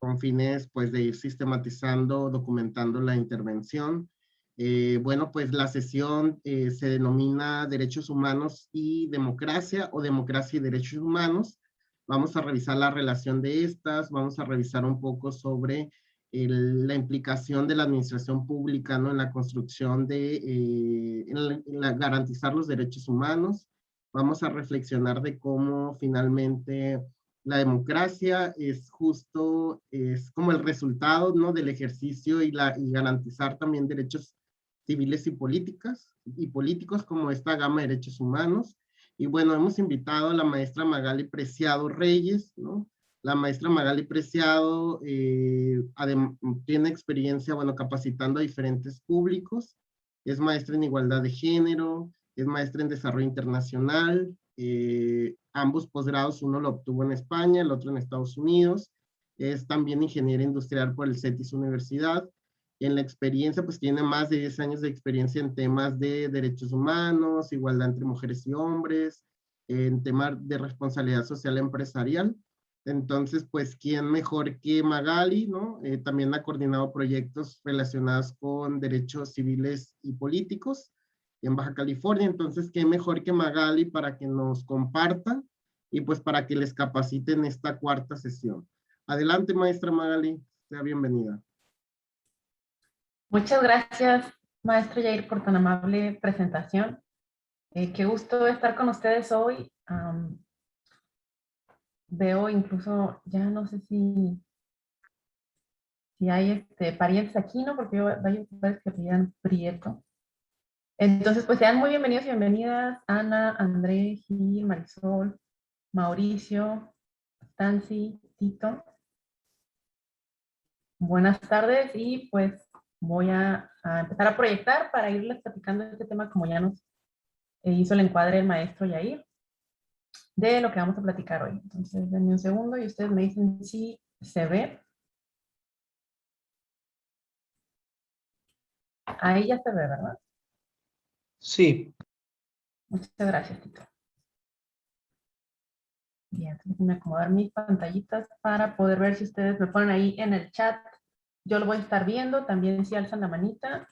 con fines pues de ir sistematizando, documentando la intervención. Bueno, pues la sesión se denomina Derechos Humanos y Democracia o Democracia y Derechos Humanos. Vamos a revisar la relación de estas, vamos a revisar un poco sobre la implicación de la administración pública, ¿no? En la construcción de, garantizar los derechos humanos. Vamos a reflexionar de cómo finalmente la democracia es justo, es como el resultado, ¿no? Del ejercicio y garantizar también derechos civiles y políticos como esta gama de derechos humanos. Y bueno, hemos invitado a la maestra Magali Preciado Reyes, ¿no? La maestra Magali Preciado tiene experiencia, bueno, capacitando a diferentes públicos, es maestra en igualdad de género, es maestra en desarrollo internacional, ambos posgrados, uno lo obtuvo en España, el otro en Estados Unidos, es también ingeniera industrial por el CETIS Universidad. En la experiencia, pues tiene más de 10 años de experiencia en temas de derechos humanos, igualdad entre mujeres y hombres, en temas de responsabilidad social empresarial. Entonces, pues, ¿quién mejor que Magali, ¿no? También ha coordinado proyectos relacionados con derechos civiles y políticos en Baja California. Entonces, ¿qué mejor que Magali para que nos comparta y pues para que les capacite en esta cuarta sesión? Adelante, maestra Magali, sea bienvenida. Muchas gracias, maestro Yair, por tan amable presentación. Qué gusto estar con ustedes hoy. Veo incluso, ya no sé si hay parientes aquí, ¿no? Porque yo varios que pidan Prieto. Entonces, pues sean muy bienvenidos y bienvenidas Ana, André, Gil, Marisol, Mauricio, Tansi, Tito. Buenas tardes y pues voy a empezar a proyectar para irles platicando este tema como ya nos hizo el encuadre el maestro Yair de lo que vamos a platicar hoy. Entonces, denme un segundo y ustedes me dicen si se ve. Ahí ya se ve, ¿verdad? Sí. Muchas gracias, Tito. Bien, déjenme acomodar mis pantallitas para poder ver si ustedes me ponen ahí en el chat. Yo lo voy a estar viendo, también si alzan la manita.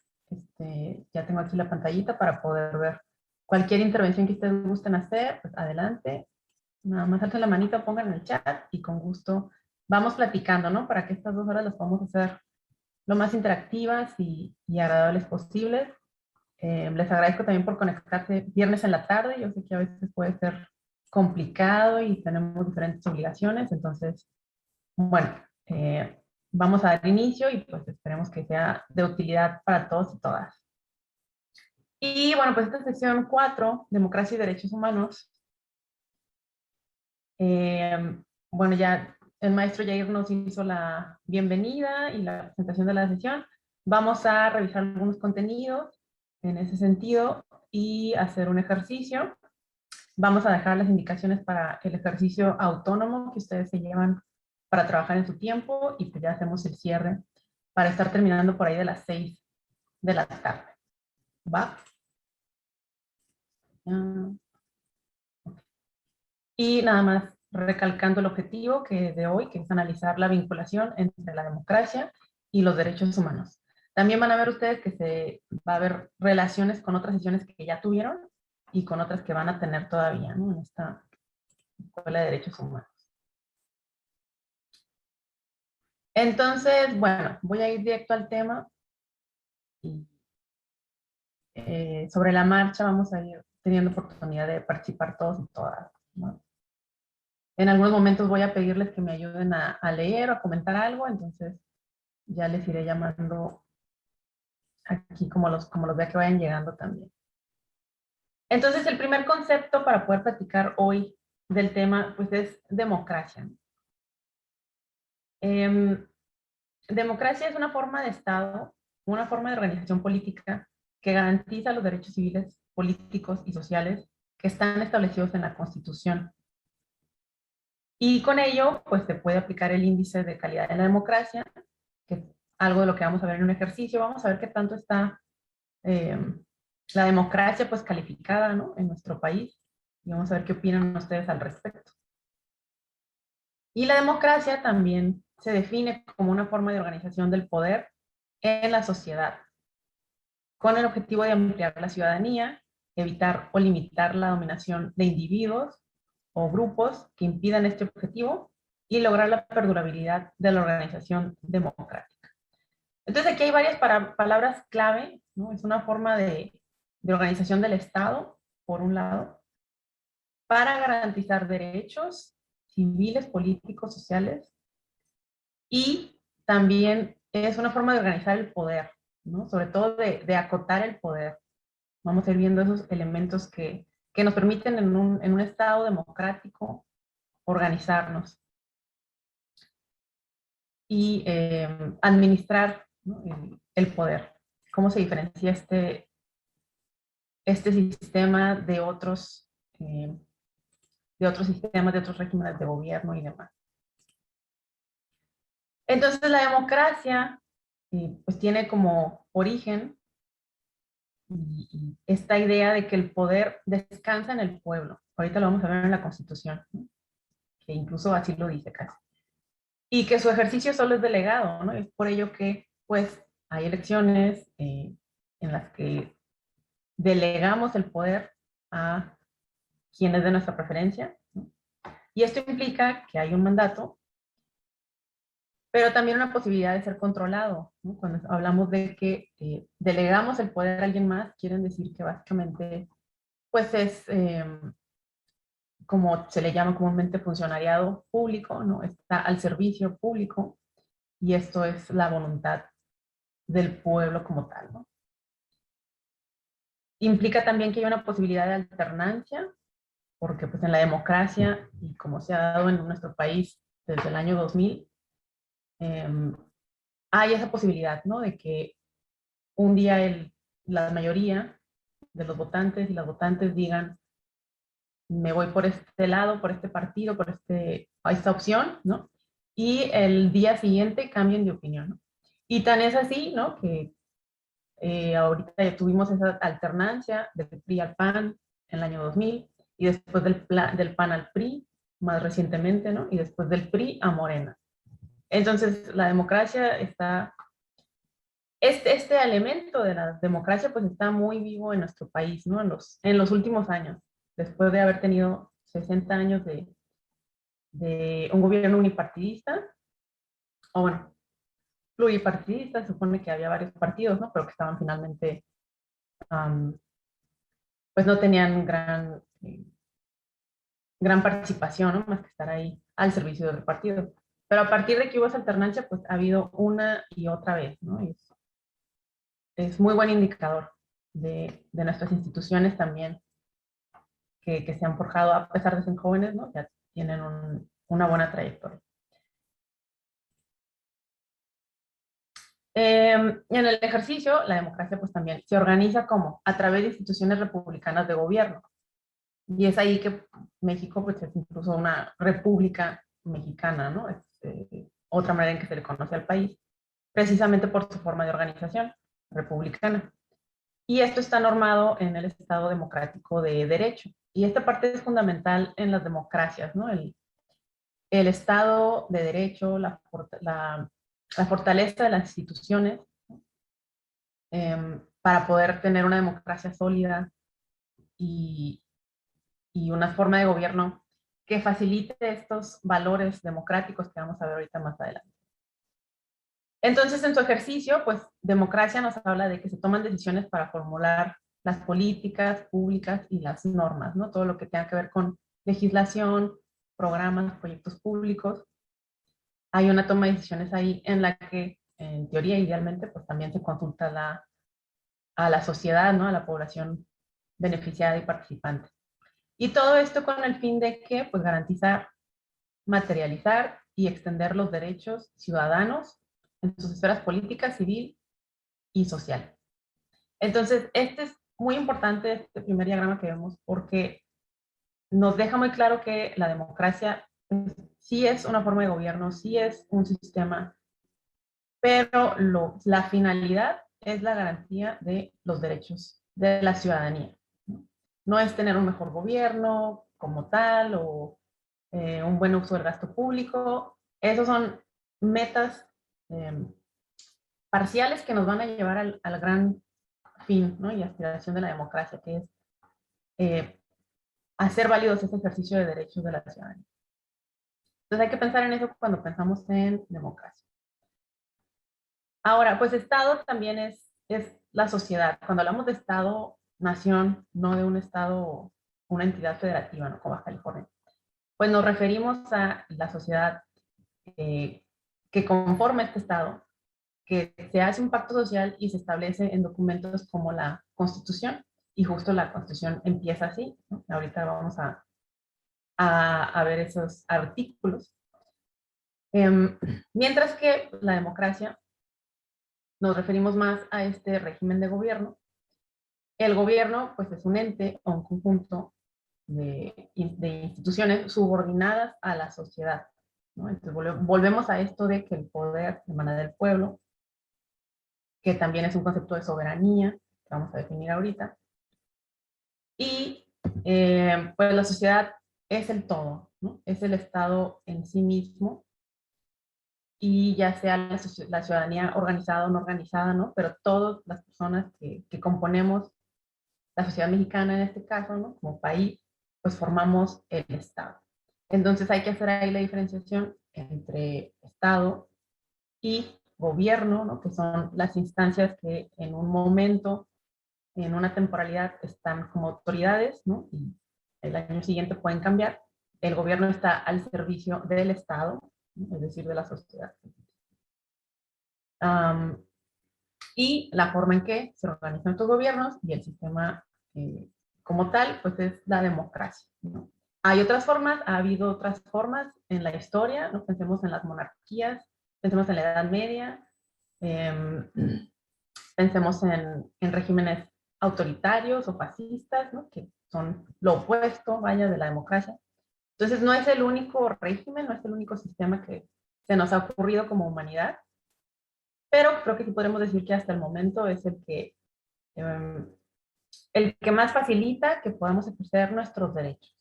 Ya tengo aquí la pantallita para poder ver cualquier intervención que ustedes gusten hacer, pues adelante. Nada más alzan la manita, pongan en el chat y con gusto vamos platicando, ¿no? Para que estas 2 horas las podamos hacer lo más interactivas y agradables posibles. Les agradezco también por conectarse viernes en la tarde. Yo sé que a veces puede ser complicado y tenemos diferentes obligaciones. Entonces, bueno, vamos a dar inicio y pues esperemos que sea de utilidad para todos y todas. Y bueno, pues esta sección 4, Democracia y Derechos Humanos. Bueno, ya el maestro Yair nos hizo la bienvenida y la presentación de la sesión. Vamos a revisar algunos contenidos en ese sentido y hacer un ejercicio. Vamos a dejar las indicaciones para el ejercicio autónomo que ustedes se llevan para trabajar en su tiempo y pues ya hacemos el cierre para estar terminando por ahí de las 6 de la tarde. ¿Va? Y nada más recalcando el objetivo de hoy, que es analizar la vinculación entre la democracia y los derechos humanos. También van a ver ustedes que va a haber relaciones con otras sesiones que ya tuvieron y con otras que van a tener todavía, ¿no? En esta Escuela de Derechos Humanos. Entonces, bueno, voy a ir directo al tema. Y, sobre la marcha vamos a ir teniendo oportunidad de participar todos y todas, ¿no? En algunos momentos voy a pedirles que me ayuden a leer o a comentar algo, entonces ya les iré llamando aquí como los vea que vayan llegando también. Entonces, el primer concepto para poder platicar hoy del tema, pues es democracia. Democracia es una forma de Estado, una forma de organización política que garantiza los derechos civiles, políticos y sociales que están establecidos en la Constitución. Y con ello, pues se puede aplicar el índice de calidad de la democracia, que es algo de lo que vamos a ver en un ejercicio. Vamos a ver qué tanto está la democracia pues calificada, ¿no? En nuestro país. Y vamos a ver qué opinan ustedes al respecto. Y la democracia también se define como una forma de organización del poder en la sociedad, con el objetivo de ampliar la ciudadanía, evitar o limitar la dominación de individuos o grupos que impidan este objetivo y lograr la perdurabilidad de la organización democrática. Entonces aquí hay varias palabras clave, ¿no? Es una forma de organización del Estado, por un lado, para garantizar derechos civiles, políticos, sociales, y también es una forma de organizar el poder, ¿no? Sobre todo de acotar el poder. Vamos a ir viendo esos elementos que nos permiten en un Estado democrático organizarnos y administrar, ¿no? el poder. ¿Cómo se diferencia este sistema de otros sistemas, de otros regímenes de gobierno y demás? Entonces la democracia pues tiene como origen y esta idea de que el poder descansa en el pueblo. Ahorita lo vamos a ver en la Constitución, ¿no? Que incluso así lo dice casi. Y que su ejercicio solo es delegado, ¿no? Es por ello que pues hay elecciones en las que delegamos el poder a quienes de nuestra preferencia, ¿no? Y esto implica que hay un mandato, pero también una posibilidad de ser controlado, ¿no? Cuando hablamos de que delegamos el poder a alguien más, quieren decir que básicamente, pues es como se le llama comúnmente funcionariado público, ¿no? Está al servicio público y esto es la voluntad del pueblo como tal, ¿no? Implica también que hay una posibilidad de alternancia, porque pues en la democracia, y como se ha dado en nuestro país desde el año 2000, hay esa posibilidad, ¿no? De que un día la mayoría de los votantes y las votantes digan, me voy por este lado, por este partido, por esta opción, ¿no? Y el día siguiente cambien de opinión, ¿no? Y tan es así, ¿no? Que ahorita ya tuvimos esa alternancia del PRI al PAN en el año 2000 y después del PAN al PRI, más recientemente, ¿no? Y después del PRI a Morena. Entonces, la democracia está este elemento de la democracia pues está muy vivo en nuestro país, ¿no? En los últimos años, después de haber tenido 60 años de un gobierno unipartidista, o bueno, pluripartidista, se supone que había varios partidos, ¿no? Pero que estaban finalmente, pues no tenían gran participación, ¿no? Más que estar ahí al servicio del partido. Pero a partir de que hubo esa alternancia, pues ha habido una y otra vez, ¿no? Es muy buen indicador de nuestras instituciones también, que se han forjado, a pesar de ser jóvenes, ¿no? Ya tienen una buena trayectoria. En el ejercicio, la democracia pues también se organiza como a través de instituciones republicanas de gobierno. Y es ahí que México pues es incluso una república mexicana, ¿no? Es otra manera en que se le conoce al país, precisamente por su forma de organización republicana. Y esto está normado en el Estado democrático de derecho. Y esta parte es fundamental en las democracias, ¿no? El Estado de derecho, la fortaleza de las instituciones, para poder tener una democracia sólida y una forma de gobierno que facilite estos valores democráticos que vamos a ver ahorita más adelante. Entonces, en su ejercicio, pues, democracia nos habla de que se toman decisiones para formular las políticas públicas y las normas, ¿no? Todo lo que tenga que ver con legislación, programas, proyectos públicos. Hay una toma de decisiones ahí en la que, en teoría, idealmente, pues también se consulta a la sociedad, ¿no? A la población beneficiada y participante. Y todo esto con el fin de que, pues, garantizar, materializar y extender los derechos ciudadanos en sus esferas políticas, civil y social. Entonces, este es muy importante, este primer diagrama que vemos, porque nos deja muy claro que la democracia pues, sí es una forma de gobierno, sí es un sistema, pero la finalidad es la garantía de los derechos de la ciudadanía. No es tener un mejor gobierno como tal o un buen uso del gasto público. Esos son metas parciales que nos van a llevar al gran fin, ¿no? Y aspiración de la democracia, que es hacer válidos ese ejercicio de derechos de la ciudadanía. Entonces hay que pensar en eso cuando pensamos en democracia. Ahora, pues Estado también es la sociedad. Cuando hablamos de Estado, nación, no de un Estado, una entidad federativa, ¿no? Como Baja California, pues nos referimos a la sociedad que conforma este Estado, que se hace un pacto social y se establece en documentos como la Constitución, y justo la Constitución empieza así, ¿no? Ahorita vamos a ver esos artículos. Mientras que la democracia nos referimos más a este régimen de gobierno. El gobierno, pues, es un ente o un conjunto de instituciones subordinadas a la sociedad, ¿no? Entonces volvemos a esto de que el poder emana del pueblo, que también es un concepto de soberanía, que vamos a definir ahorita. Y pues la sociedad es el todo, ¿no? Es el Estado en sí mismo, y ya sea la ciudadanía organizada o no organizada, ¿no? Pero todas las personas que componemos la sociedad mexicana en este caso, ¿no? Como país, pues formamos el Estado. Entonces hay que hacer ahí la diferenciación entre Estado y gobierno, ¿no? Que son las instancias que en un momento, en una temporalidad, están como autoridades, ¿no? Y el año siguiente pueden cambiar. El gobierno está al servicio del Estado, ¿no? Es decir, de la sociedad. Y la forma en que se organizan estos gobiernos y el sistema como tal, pues es la democracia, ¿no? Hay otras formas, ha habido otras formas en la historia, ¿no? Pensemos en las monarquías, pensemos en la Edad Media, eh, pensemos en regímenes autoritarios o fascistas, ¿no? Que son lo opuesto, vaya, de la democracia. Entonces no es el único régimen, no es el único sistema que se nos ha ocurrido como humanidad, pero creo que sí podemos decir que hasta el momento es el que más facilita que podamos ejercer nuestros derechos.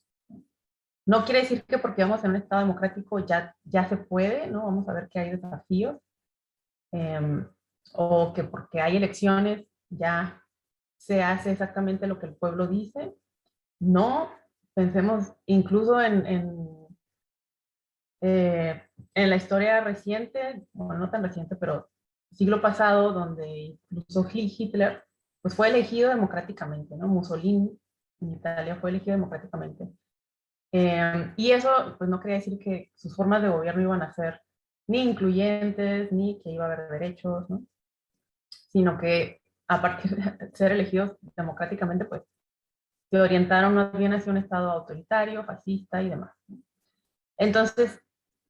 No quiere decir que porque vamos en un Estado democrático ya se puede, ¿no? Vamos a ver que hay desafíos, eh, o que porque hay elecciones ya se hace exactamente lo que el pueblo dice. No, pensemos incluso en la historia reciente, bueno, no tan reciente, pero siglo pasado, donde incluso Hitler pues fue elegido democráticamente, ¿no? Mussolini en Italia fue elegido democráticamente. Y eso pues no quería decir que sus formas de gobierno iban a ser ni incluyentes, ni que iba a haber derechos, ¿no? Sino que a partir de ser elegidos democráticamente, pues se orientaron más bien hacia un Estado autoritario, fascista y demás. Entonces,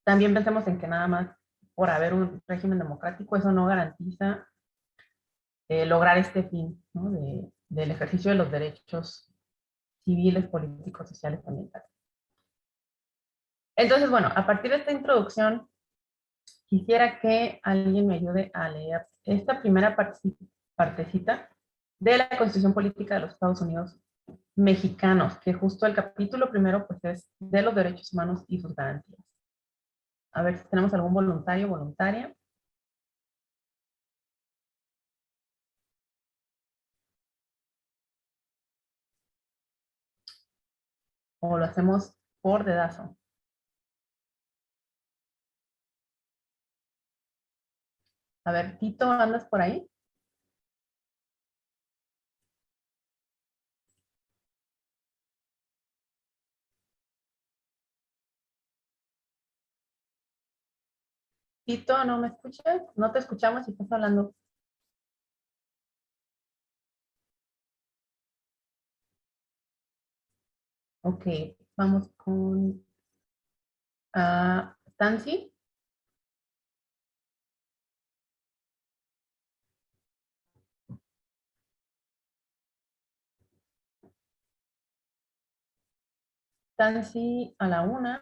también pensemos en que nada más por haber un régimen democrático, eso no garantiza lograr este fin, ¿no? Del ejercicio de los derechos civiles, políticos, sociales, ambientales. Entonces, bueno, a partir de esta introducción, quisiera que alguien me ayude a leer esta primera partecita de la Constitución Política de los Estados Unidos Mexicanos, que justo el capítulo primero pues es de los derechos humanos y sus garantías. A ver si tenemos algún voluntario o voluntaria. O lo hacemos por dedazo. A ver, Tito, ¿andas por ahí? Tito, ¿no me escuchas? No te escuchamos si estás hablando. Ok, vamos con Tansi. Tansi a la 1.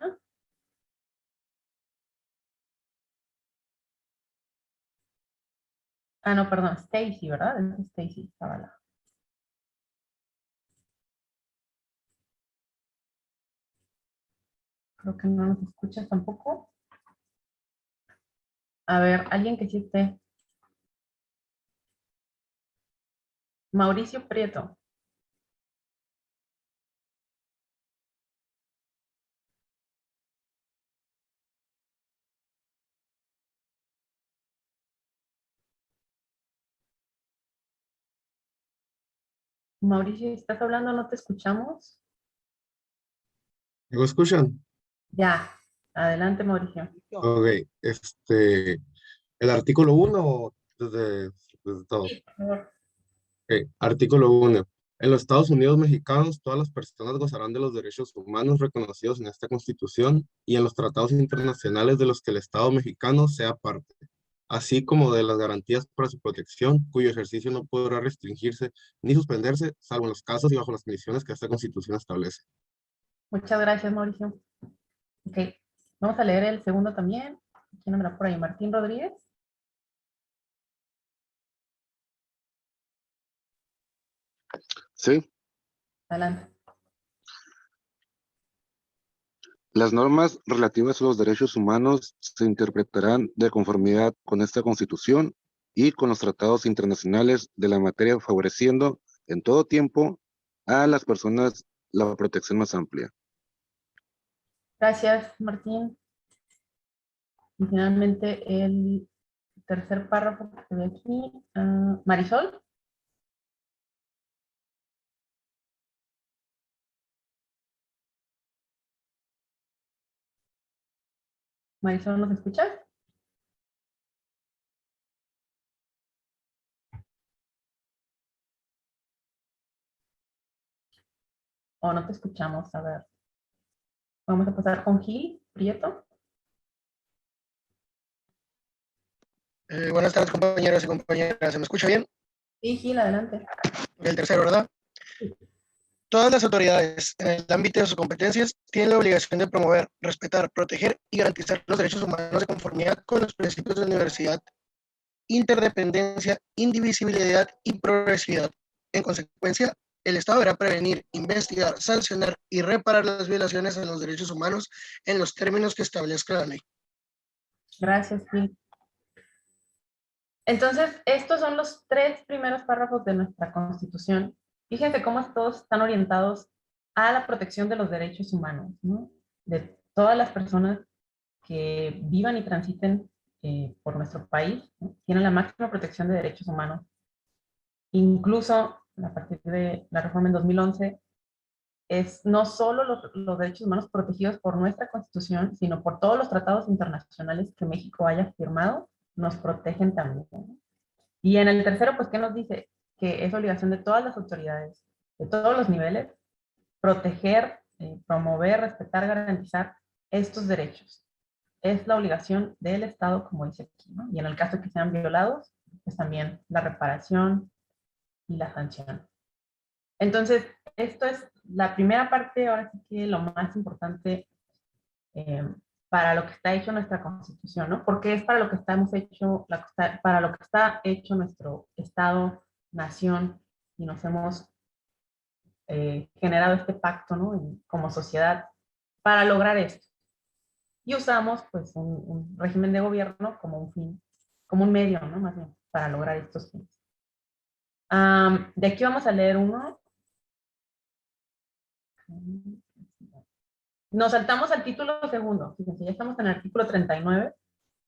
Ah, no, perdón, Stacy, ¿verdad? Es Stacy Zavala. Creo que no nos escuchas tampoco. A ver, alguien que sí esté. Mauricio Prieto. Mauricio, ¿estás hablando? ¿No te escuchamos? ¿Me escuchan? Ya. Adelante, Mauricio. Ok, el artículo 1 desde todo. Por favor. Ok, artículo 1. En los Estados Unidos mexicanos, todas las personas gozarán de los derechos humanos reconocidos en esta Constitución y en los tratados internacionales de los que el Estado mexicano sea parte, así como de las garantías para su protección, cuyo ejercicio no podrá restringirse ni suspenderse, salvo en los casos y bajo las condiciones que esta Constitución establece. Muchas gracias, Mauricio. Ok. Vamos a leer el segundo también. ¿Quién andará por ahí? Martín Rodríguez. Sí, Adelante. las normas relativas a los derechos humanos se interpretarán de conformidad con esta Constitución y con los tratados internacionales de la materia, favoreciendo en todo tiempo a las personas la protección más amplia. Gracias, Martín. Y finalmente el tercer párrafo que se ve aquí. Marisol. Marisol, ¿nos escuchas? ¿O no te escuchamos? A ver. Vamos a pasar con Gil Prieto. Buenas tardes, compañeros y compañeras. ¿Se me escucha bien? Sí, Gil, adelante. El tercero, ¿verdad? Todas las autoridades, en el ámbito de sus competencias, tienen la obligación de promover, respetar, proteger y garantizar los derechos humanos de conformidad con los principios de universidad, interdependencia, indivisibilidad y progresividad. En consecuencia, el Estado deberá prevenir, investigar, sancionar y reparar las violaciones a los derechos humanos en los términos que establezca la ley. Gracias, Gil. Entonces, estos son los tres primeros párrafos de nuestra Constitución. Fíjense cómo todos están orientados a la protección de los derechos humanos, ¿no? De todas las personas que vivan y transiten por nuestro país, ¿no? Tienen la máxima protección de derechos humanos. Incluso a partir de la reforma en 2011, es no solo los derechos humanos protegidos por nuestra Constitución, sino por todos los tratados internacionales que México haya firmado, nos protegen también, ¿no? Y en el tercero, pues, ¿qué nos dice? Que es obligación de todas las autoridades, de todos los niveles, proteger, promover, respetar, garantizar estos derechos. Es la obligación del Estado, como dice aquí, ¿no? Y en el caso de que sean violados, pues también la reparación y la sanción. Entonces, esto es la primera parte, ahora sí que lo más importante eh, para lo que está hecho nuestra Constitución, ¿no? Porque es para lo que estamos hecho, para lo que está hecho nuestro Estado, nación, y nos hemos generado este pacto, ¿no? Como sociedad, para lograr esto. Y usamos, pues, un régimen de gobierno como un fin, como un medio, ¿no? Más bien, para lograr estos fines. De aquí vamos a leer uno. Nos saltamos al título segundo, fíjense, ya estamos en el artículo 39,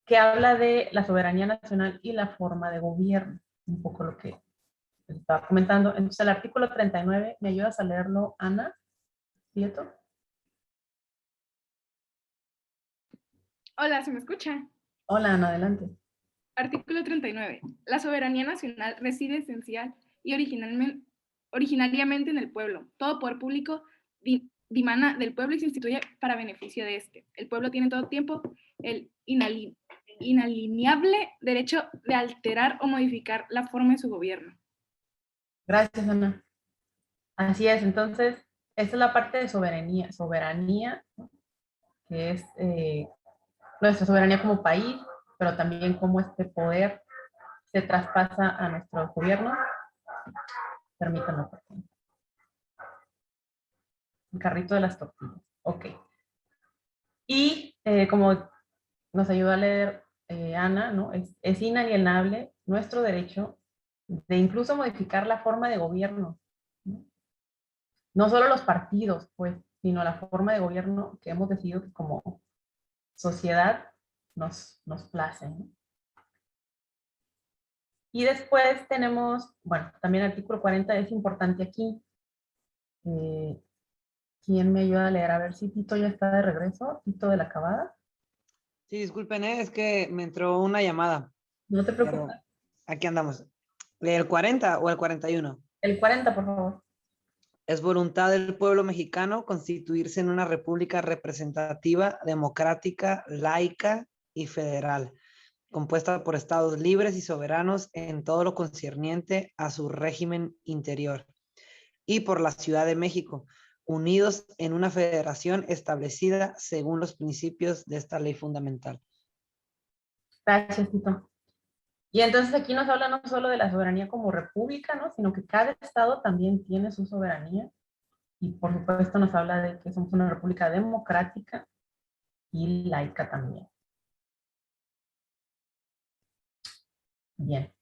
que habla de la soberanía nacional y la forma de gobierno, un poco lo que les estaba comentando. Entonces, el artículo 39, ¿me ayudas a leerlo, Ana Prieto? Hola, ¿se me escucha? Hola, Ana, adelante. Artículo 39. La soberanía nacional reside esencial y originariamente en el pueblo. Todo poder público dimana del pueblo y se instituye para beneficio de este. El pueblo tiene en todo tiempo el inalienable derecho de alterar o modificar la forma de su gobierno. Gracias, Ana. Así es, entonces, esta es la parte de soberanía, ¿no? Que es nuestra soberanía como país, pero también cómo este poder se traspasa a nuestro gobierno. Permítanme, por favor. El carrito de las tortillas. Ok. Y como nos ayuda a leer Ana, ¿no? Es inalienable nuestro derecho de incluso modificar la forma de gobierno, ¿no? No solo los partidos, pues, sino la forma de gobierno que hemos decidido que como sociedad nos place, ¿no? Y después tenemos, bueno, también el artículo 40 es importante aquí. ¿Quién me ayuda a leer? A ver si Tito ya está de regreso. Tito de la Cabada. Sí, disculpen, es que me entró una llamada, No te pero preocupes. aquí andamos. ¿El 40 o el 41? El 40, por favor. Es voluntad del pueblo mexicano constituirse en una república representativa, democrática, laica y federal, compuesta por estados libres y soberanos en todo lo concerniente a su régimen interior, y por la Ciudad de México, unidos en una federación establecida según los principios de esta ley fundamental. Gracias, Tito. Y entonces aquí nos habla no solo de la soberanía como república, ¿no? Sino que cada estado también tiene su soberanía. Y por supuesto nos habla de que somos una república democrática y laica también. Bien.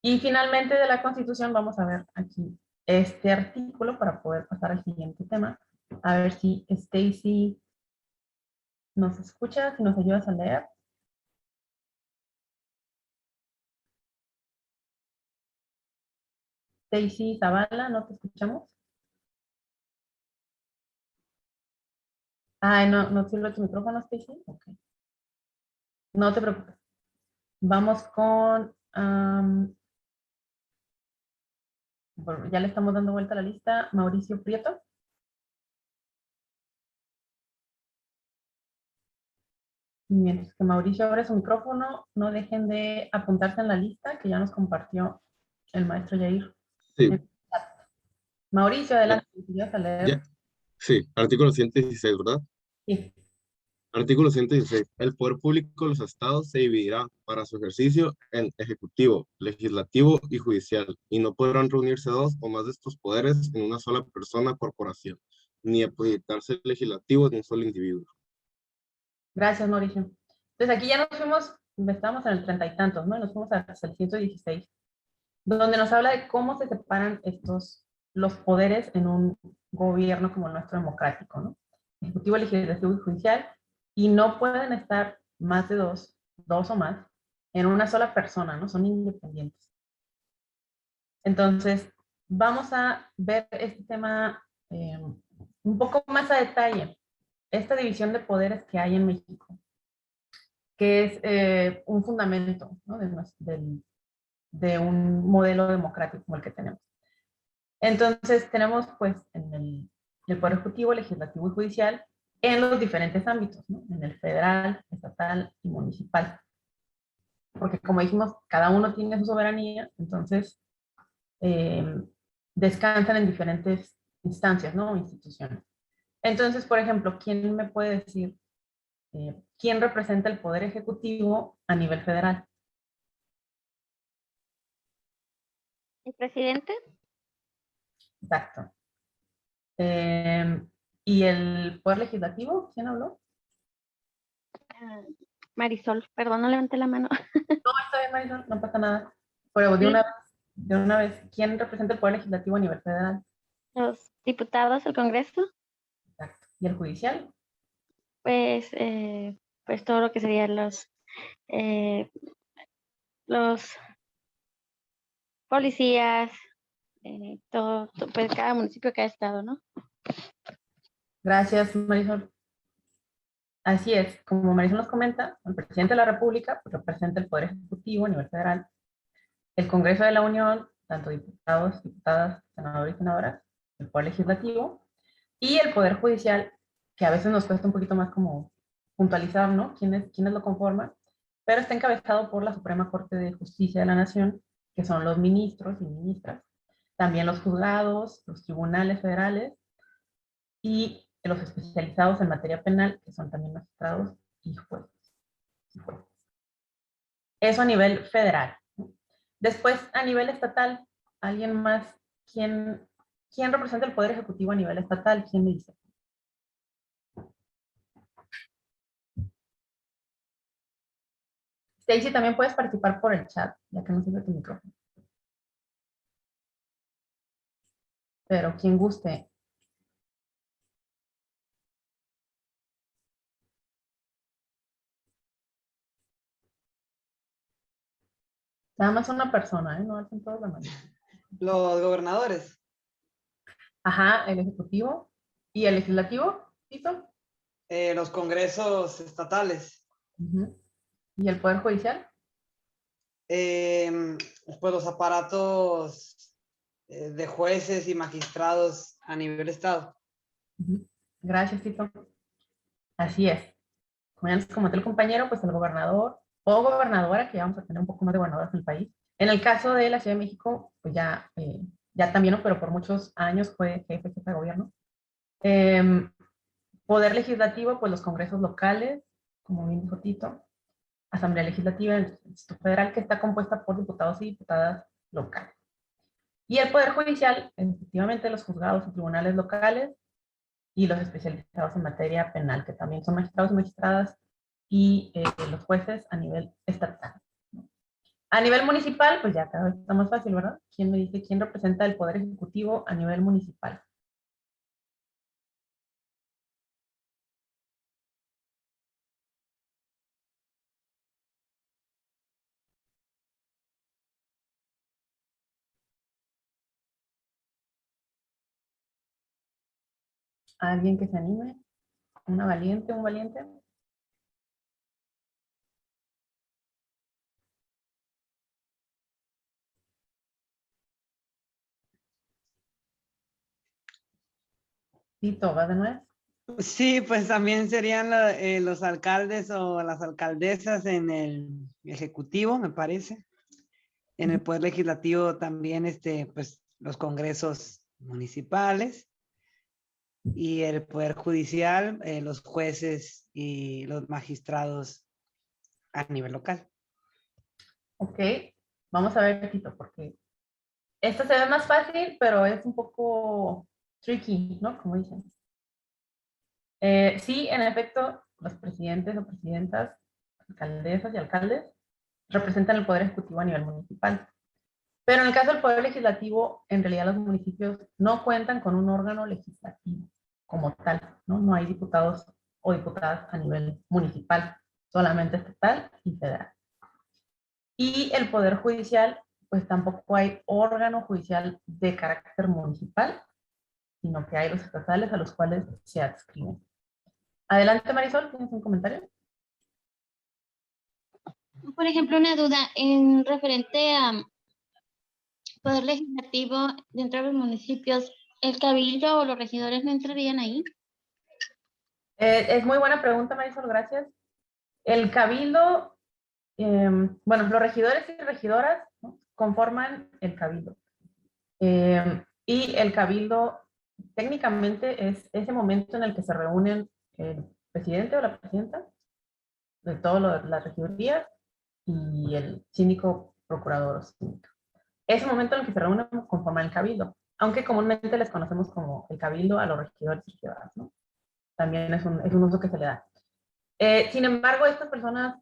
Y finalmente de la Constitución vamos a ver aquí este artículo para poder pasar al siguiente tema. A ver si Stacy nos escucha, si nos ayudas a leer. Stacy Zavala, ¿no te escuchamos? Ay, no sirve tu micrófono, Stacy. Ok. No te preocupes. Vamos con... bueno, ya le estamos dando vuelta a la lista. Mauricio Prieto. Mientras que Mauricio abre su micrófono, no dejen de apuntarse en la lista que ya nos compartió el maestro Yair. Sí, Mauricio, ya, adelante, si quieres a leer. ya, sí, artículo 116, ¿verdad? Sí. Artículo 116. El poder público de los estados se dividirá para su ejercicio en ejecutivo, legislativo y judicial, y no podrán reunirse dos o más de estos poderes en una sola persona o corporación, ni apoderarse el legislativo de un solo individuo. Gracias, Mauricio. Entonces aquí ya nos fuimos, estamos en el 30 y tantos, ¿no? Nos fuimos hasta el 116, donde nos habla de cómo se separan los poderes en un gobierno como el nuestro democrático, ¿no? Ejecutivo, legislativo y judicial, y no pueden estar más de dos o más, en una sola persona, ¿no? Son independientes. Entonces, vamos a ver este tema un poco más a detalle, esta división de poderes que hay en México, que es un fundamento, ¿no? de un modelo democrático como el que tenemos. Entonces, tenemos pues en el Poder Ejecutivo, Legislativo y Judicial en los diferentes ámbitos, ¿no? En el federal, estatal y municipal. Porque como dijimos, cada uno tiene su soberanía, entonces descansan en diferentes instancias, ¿no? Instituciones. Entonces, por ejemplo, ¿quién me puede decir quién representa el Poder Ejecutivo a nivel federal? ¿El presidente? Exacto. ¿Y el Poder Legislativo? ¿Quién habló? Marisol, perdón, no levanté la mano. No, está bien, Marisol, no pasa nada. Pero Sí, de una vez, ¿quién representa el Poder Legislativo a nivel federal? los diputados, el Congreso, Exacto. ¿Y el judicial? pues, pues todo lo que serían eh, los policías, pues cada municipio, cada estado, ¿no? Gracias, Marisol. Así es, como Marisol nos comenta, el presidente de la República pues, representa el Poder Ejecutivo a nivel federal, el Congreso de la Unión, tanto diputados, diputadas, senadores y senadoras, el Poder Legislativo, y el Poder Judicial, que a veces nos cuesta un poquito más como puntualizar, ¿no? ¿Quiénes lo conforman? Pero está encabezado por la Suprema Corte de Justicia de la Nación, que son los ministros y ministras, también los juzgados, los tribunales federales y los especializados en materia penal, que son también magistrados y jueces. Eso a nivel federal. Después, a nivel estatal, ¿alguien más? ¿Quién representa el Poder Ejecutivo a nivel estatal? ¿Quién me dice? Stacy, también puedes participar por el chat, ya que no sirve tu micrófono. Pero quien guste. Nada más una persona, ¿eh? No hacen todos la mañana. Los gobernadores. Ajá, el ejecutivo y el legislativo, ¿listo? Los congresos estatales. Ujú. ¿Y el poder judicial? Pues los aparatos de jueces y magistrados a nivel estado. Ujú. Gracias, Tito. Así es. Como ya nos comentó el compañero, pues el gobernador o gobernadora, que vamos a tener un poco más de gobernadores en el país. En el caso de la Ciudad de México, pues ya también, ¿no? Pero por muchos años fue jefe de gobierno. Poder legislativo, pues los congresos locales, como bien dijo Tito, Asamblea Legislativa del Distrito Federal, que está compuesta por diputados y diputadas locales. Y el Poder Judicial, efectivamente, los juzgados y tribunales locales y los especializados en materia penal, que también son magistrados y magistradas, y los jueces a nivel estatal. A nivel municipal, pues ya cada vez está más fácil, ¿verdad? ¿Quién me dice quién representa el Poder Ejecutivo a nivel municipal? ¿Alguien que se anime? ¿Una valiente, un valiente? Tito, ¿va de nuevo? Sí, pues también serían los alcaldes o las alcaldesas en el ejecutivo, me parece. En el poder legislativo también, pues los congresos municipales. Y el poder judicial, los jueces y los magistrados a nivel local. Ok, vamos a ver, Tito, porque esta se ve más fácil, pero es un poco tricky, ¿no? Como dicen. Sí, en efecto, los presidentes o presidentas, alcaldesas y alcaldes representan el poder ejecutivo a nivel municipal. Pero en el caso del poder legislativo, en realidad los municipios no cuentan con un órgano legislativo como tal, ¿no? No hay diputados o diputadas a nivel municipal, solamente estatal y federal. Y el poder judicial, pues tampoco hay órgano judicial de carácter municipal, sino que hay los estatales a los cuales se adscriben. Adelante, Marisol, ¿tienes un comentario? Por ejemplo, una duda en referente a poder legislativo dentro de los municipios, ¿el cabildo o los regidores no entrarían ahí? Es muy buena pregunta, Marisol, gracias. El cabildo, bueno, los regidores y regidoras, ¿no?, conforman el cabildo. Y el cabildo técnicamente es ese momento en el que se reúnen el presidente o la presidenta de todas las regidurías y el síndico, procurador o síndico. Ese momento en el que se reúnen conforman el cabildo, aunque comúnmente les conocemos como el cabildo a los regidores y regidoras, ¿no? También es un uso que se le da. Sin embargo, estas personas,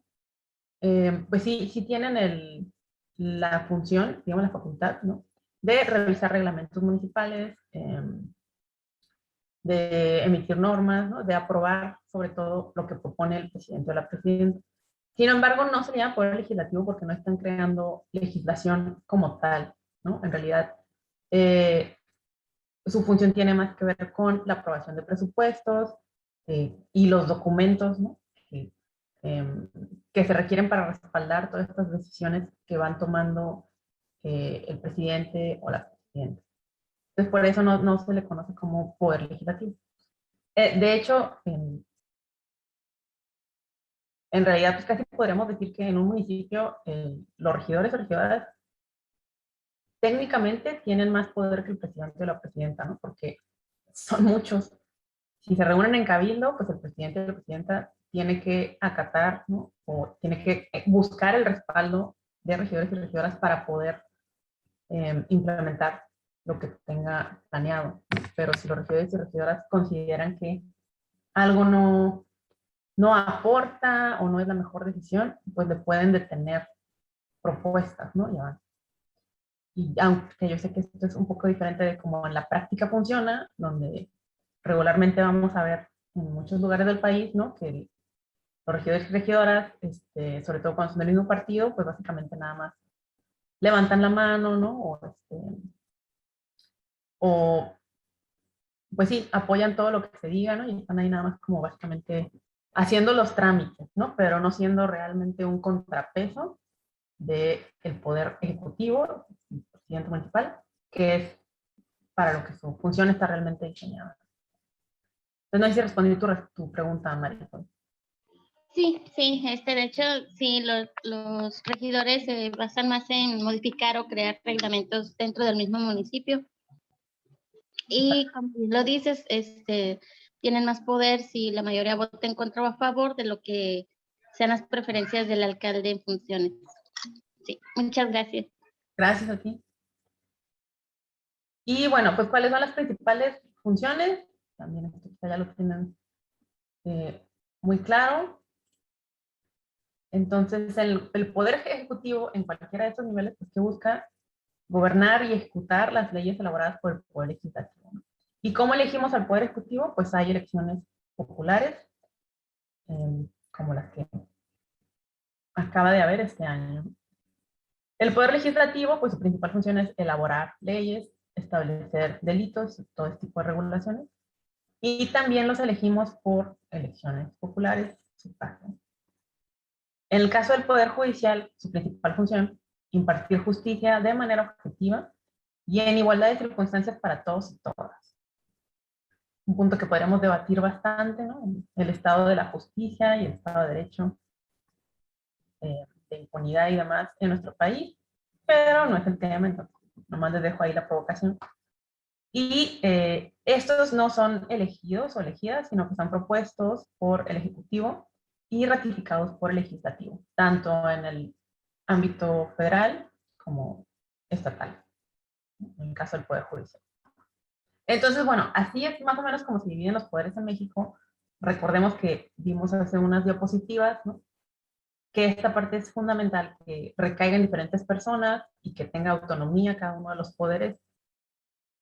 pues sí tienen la función, digamos la facultad, ¿no?, de revisar reglamentos municipales, de emitir normas, ¿no?, de aprobar sobre todo lo que propone el presidente o la presidenta. Sin embargo, no se le llama poder legislativo porque no están creando legislación como tal, ¿no? En realidad, su función tiene más que ver con la aprobación de presupuestos y los documentos, ¿no?, que se requieren para respaldar todas estas decisiones que van tomando el presidente o la presidenta. Entonces, por eso no se le conoce como poder legislativo. De hecho, en realidad, pues casi podríamos decir que en un municipio los regidores o regidoras técnicamente tienen más poder que el presidente o la presidenta, ¿no? Porque son muchos. Si se reúnen en cabildo, pues el presidente o la presidenta tiene que acatar, ¿no?, o tiene que buscar el respaldo de regidores y regidoras para poder implementar lo que tenga planeado. Pero si los regidores y regidoras consideran que algo no aporta o no es la mejor decisión, pues le pueden detener propuestas, ¿no? Y aunque yo sé que esto es un poco diferente de cómo en la práctica funciona, donde regularmente vamos a ver en muchos lugares del país, ¿no? Que los regidores y regidoras, sobre todo cuando son del mismo partido, pues básicamente nada más levantan la mano, ¿no? O pues sí, apoyan todo lo que se diga, ¿no? Y están ahí nada más como básicamente haciendo los trámites, ¿no? Pero no siendo realmente un contrapeso del poder ejecutivo, el presidente municipal, que es para lo que su función está realmente diseñada. Entonces, no sé si respondí tu pregunta, Marisol. Sí, sí, de hecho, sí, los regidores se basan más en modificar o crear reglamentos dentro del mismo municipio. Y como lo dices, tienen más poder si la mayoría vota en contra o a favor de lo que sean las preferencias del alcalde en funciones. Sí, muchas gracias. Gracias a ti. Y bueno, pues ¿cuáles son las principales funciones? También esto ya lo tienen muy claro. Entonces, el poder ejecutivo en cualquiera de estos niveles, pues que busca gobernar y ejecutar las leyes elaboradas por el poder legislativo, ¿no? ¿Y cómo elegimos al poder ejecutivo? Pues hay elecciones populares, como las que acaba de haber este año. El poder legislativo, pues su principal función es elaborar leyes, establecer delitos, todo este tipo de regulaciones. Y también los elegimos por elecciones populares, sufragio. En el caso del Poder Judicial, su principal función, impartir justicia de manera objetiva y en igualdad de circunstancias para todos y todas. Un punto que podríamos debatir bastante, ¿no? El estado de la justicia y el estado de derecho, de impunidad y demás en nuestro país, pero no es el tema, entonces nomás les dejo ahí la provocación. Y estos no son elegidos o elegidas, sino que son propuestos por el Ejecutivo y ratificados por el Legislativo, tanto en el ámbito federal como estatal, en el caso del Poder Judicial. Entonces, bueno, así es más o menos como se dividen los poderes en México. Recordemos que vimos hace unas diapositivas, ¿no? Que esta parte es fundamental, que recaiga en diferentes personas y que tenga autonomía cada uno de los poderes,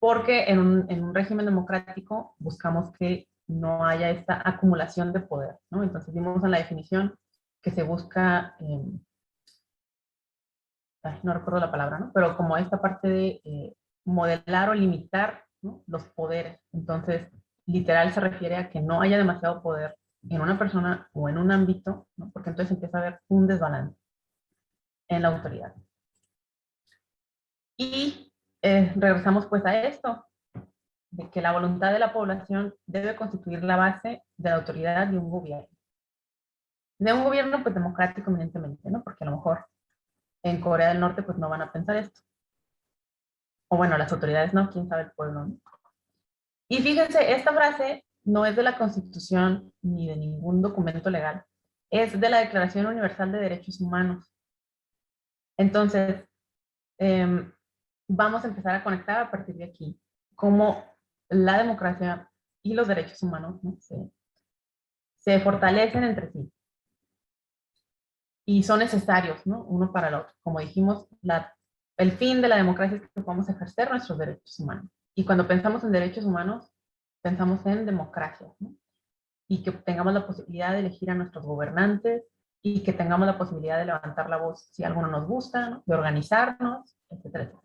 porque en un régimen democrático buscamos que no haya esta acumulación de poder, ¿no? Entonces vimos en la definición que se busca, no recuerdo la palabra, ¿no? Pero como esta parte de modelar o limitar, ¿no? Los poderes. Entonces, literal se refiere a que no haya demasiado poder en una persona o en un ámbito, ¿no? Porque entonces empieza a haber un desbalance en la autoridad. Y regresamos pues a esto, de que la voluntad de la población debe constituir la base de la autoridad de un gobierno. De un gobierno pues democrático evidentemente, ¿no? Porque a lo mejor en Corea del Norte pues no van a pensar esto. O bueno, las autoridades no, quién sabe el pueblo, ¿no? Y fíjense, esta frase no es de la Constitución ni de ningún documento legal, es de la Declaración Universal de Derechos Humanos. Entonces, vamos a empezar a conectar a partir de aquí cómo la democracia y los derechos humanos, ¿no? se fortalecen entre sí y son necesarios, ¿no? Uno para el otro. Como dijimos, el fin de la democracia es que podamos ejercer nuestros derechos humanos. Y cuando pensamos en derechos humanos, pensamos en democracia, ¿no? Y que tengamos la posibilidad de elegir a nuestros gobernantes y que tengamos la posibilidad de levantar la voz si algo no nos gusta, ¿no? De organizarnos, etcétera, etcétera.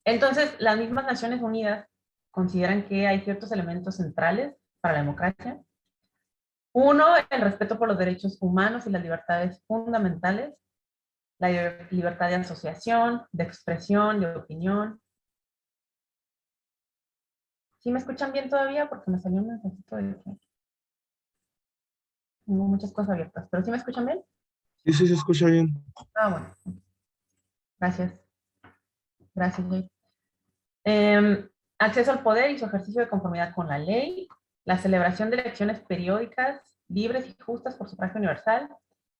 Entonces, las mismas Naciones Unidas consideran que hay ciertos elementos centrales para la democracia. Uno, el respeto por los derechos humanos y las libertades fundamentales, la libertad de asociación, de expresión, de opinión. ¿Sí me escuchan bien todavía? Porque me salió un mensajito de que tengo muchas cosas abiertas, pero ¿sí me escuchan bien? Sí, sí, se escucha bien. Ah, bueno. Gracias. Gracias, Jay. Acceso al poder y su ejercicio de conformidad con la ley, la celebración de elecciones periódicas, libres y justas por sufragio universal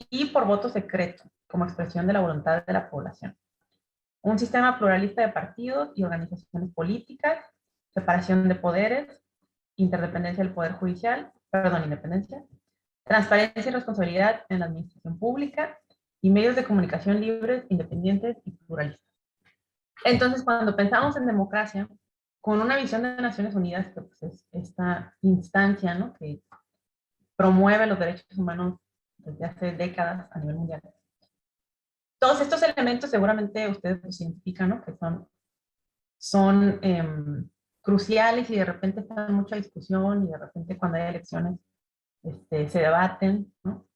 y por voto secreto, como expresión de la voluntad de la población. Un sistema pluralista de partidos y organizaciones políticas, separación de poderes, interdependencia del poder judicial, perdón, independencia, transparencia y responsabilidad en la administración pública y medios de comunicación libres, independientes y pluralistas. Entonces, cuando pensamos en democracia, con una visión de Naciones Unidas, que pues, es esta instancia, ¿no?, que promueve los derechos humanos desde hace décadas a nivel mundial. Todos estos elementos seguramente ustedes los identifican, ¿no?, que son cruciales y de repente está en mucha discusión y de repente cuando hay elecciones se debaten, ¿no?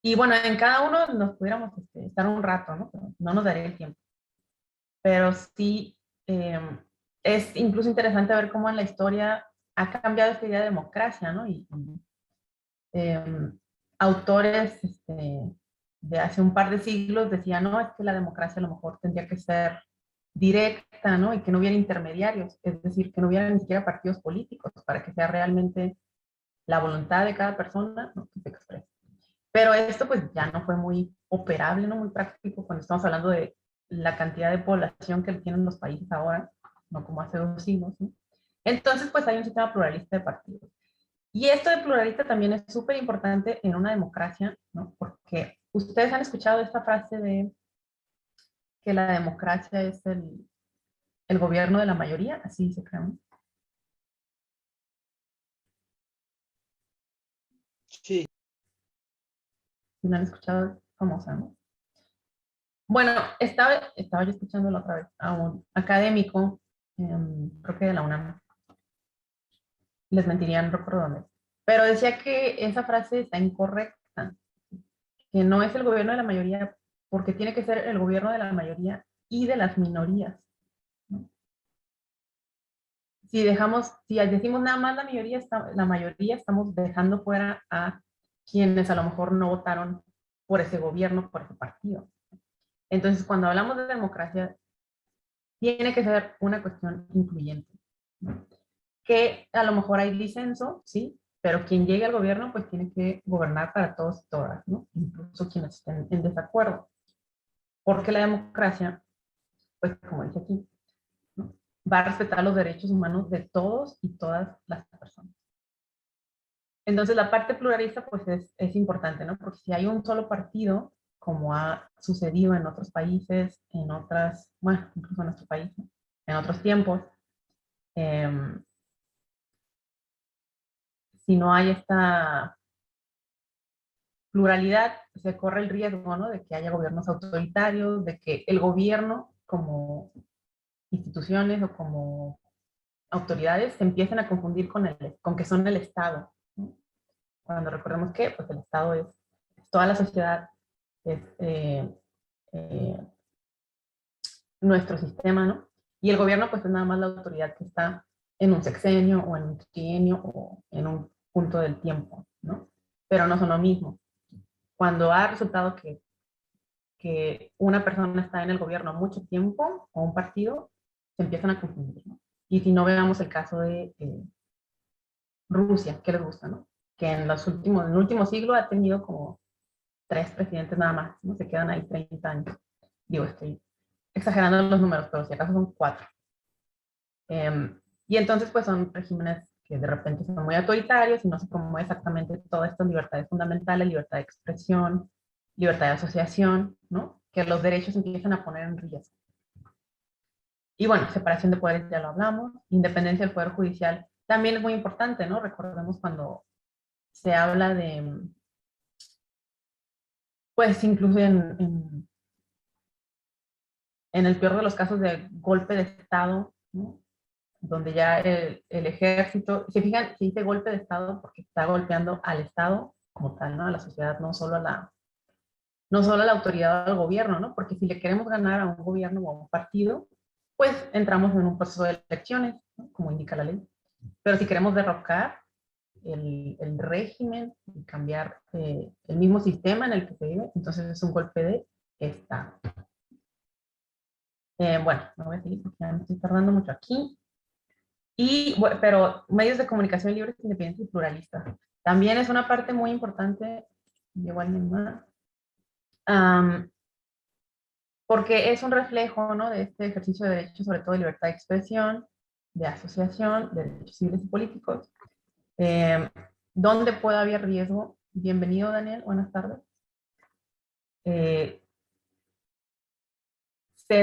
Y bueno, en cada uno nos pudiéramos estar un rato, ¿no? Pero no nos daría el tiempo. Pero sí es incluso interesante ver cómo en la historia ha cambiado esta idea de democracia, ¿no? Y autores de hace un par de siglos decían, no, es que la democracia a lo mejor tendría que ser directa, ¿no? Y que no hubiera intermediarios, es decir, que no hubiera ni siquiera partidos políticos para que sea realmente la voluntad de cada persona, ¿no?, que se exprese. Pero esto pues ya no fue muy operable, no muy práctico cuando estamos hablando de la cantidad de población que tienen los países ahora, no como hace 2 siglos, ¿no? Entonces pues hay un sistema pluralista de partidos. Y esto de pluralista también es súper importante en una democracia, ¿no? Porque ustedes han escuchado esta frase de que la democracia es el gobierno de la mayoría, así se cree, ¿no? Sí. Si no han escuchado, es famosa, ¿no? Bueno, estaba yo escuchándolo otra vez a un académico, creo que de la UNAM, les mentiría, no recuerdo dónde, pero decía que esa frase está incorrecta, que no es el gobierno de la mayoría, porque tiene que ser el gobierno de la mayoría y de las minorías, ¿no? Si decimos nada más la mayoría, estamos dejando fuera a quienes a lo mejor no votaron por ese gobierno, por ese partido. Entonces, cuando hablamos de democracia, tiene que ser una cuestión incluyente, ¿no? Que a lo mejor hay disenso, sí, pero quien llegue al gobierno, pues tiene que gobernar para todos y todas, ¿no? Incluso quienes estén en desacuerdo. Porque la democracia, pues como dice aquí, ¿no?, va a respetar los derechos humanos de todos y todas las personas. Entonces, la parte pluralista, pues es importante, ¿no? Porque si hay un solo partido, como ha sucedido en otros países, bueno, incluso en nuestro país, ¿no?, en otros tiempos, si no hay esta pluralidad, se corre el riesgo, ¿no?, de que haya gobiernos autoritarios, de que el gobierno como instituciones o como autoridades se empiecen a confundir con que son el Estado, ¿no? Cuando recordemos que pues, el Estado es toda la sociedad, es nuestro sistema, ¿no? Y el gobierno pues es nada más la autoridad que está en un sexenio o en un trienio o en un punto del tiempo, ¿no? Pero no son lo mismo. Cuando ha resultado que una persona está en el gobierno mucho tiempo o un partido, se empiezan a confundir, ¿no? Y si no, veamos el caso de Rusia, que les gusta, ¿no? Que en el último siglo ha tenido como 3 presidentes nada más, ¿no? Se quedan ahí 30 años. Digo, estoy exagerando los números, pero si acaso son 4. Y entonces, pues son regímenes que de repente son muy autoritarios y no se promueve exactamente todas estas libertades fundamentales, libertad de expresión, libertad de asociación, ¿no? Que los derechos empiezan a poner en riesgo. Y bueno, separación de poderes ya lo hablamos, independencia del Poder Judicial también es muy importante, ¿no? Recordemos cuando se habla de, pues incluso en el peor de los casos de golpe de Estado, ¿no?, donde ya el ejército, se fijan, se dice golpe de Estado porque está golpeando al Estado como tal, ¿no?, a la sociedad, no solo a la autoridad o al gobierno, ¿no? Porque si le queremos ganar a un gobierno o a un partido, pues entramos en un proceso de elecciones, ¿no?, como indica la ley. Pero si queremos derrocar el régimen y cambiar el mismo sistema en el que se vive, entonces es un golpe de Estado. Bueno, no voy a seguir porque ya me estoy tardando mucho aquí. Bueno, pero medios de comunicación libres, independientes y pluralistas. También es una parte muy importante, llegó alguien más, porque es un reflejo, ¿no?, de este ejercicio de derechos, sobre todo de libertad de expresión de asociación, de derechos civiles y políticos. ¿Dónde puede haber riesgo? Bienvenido, Daniel, buenas tardes. Se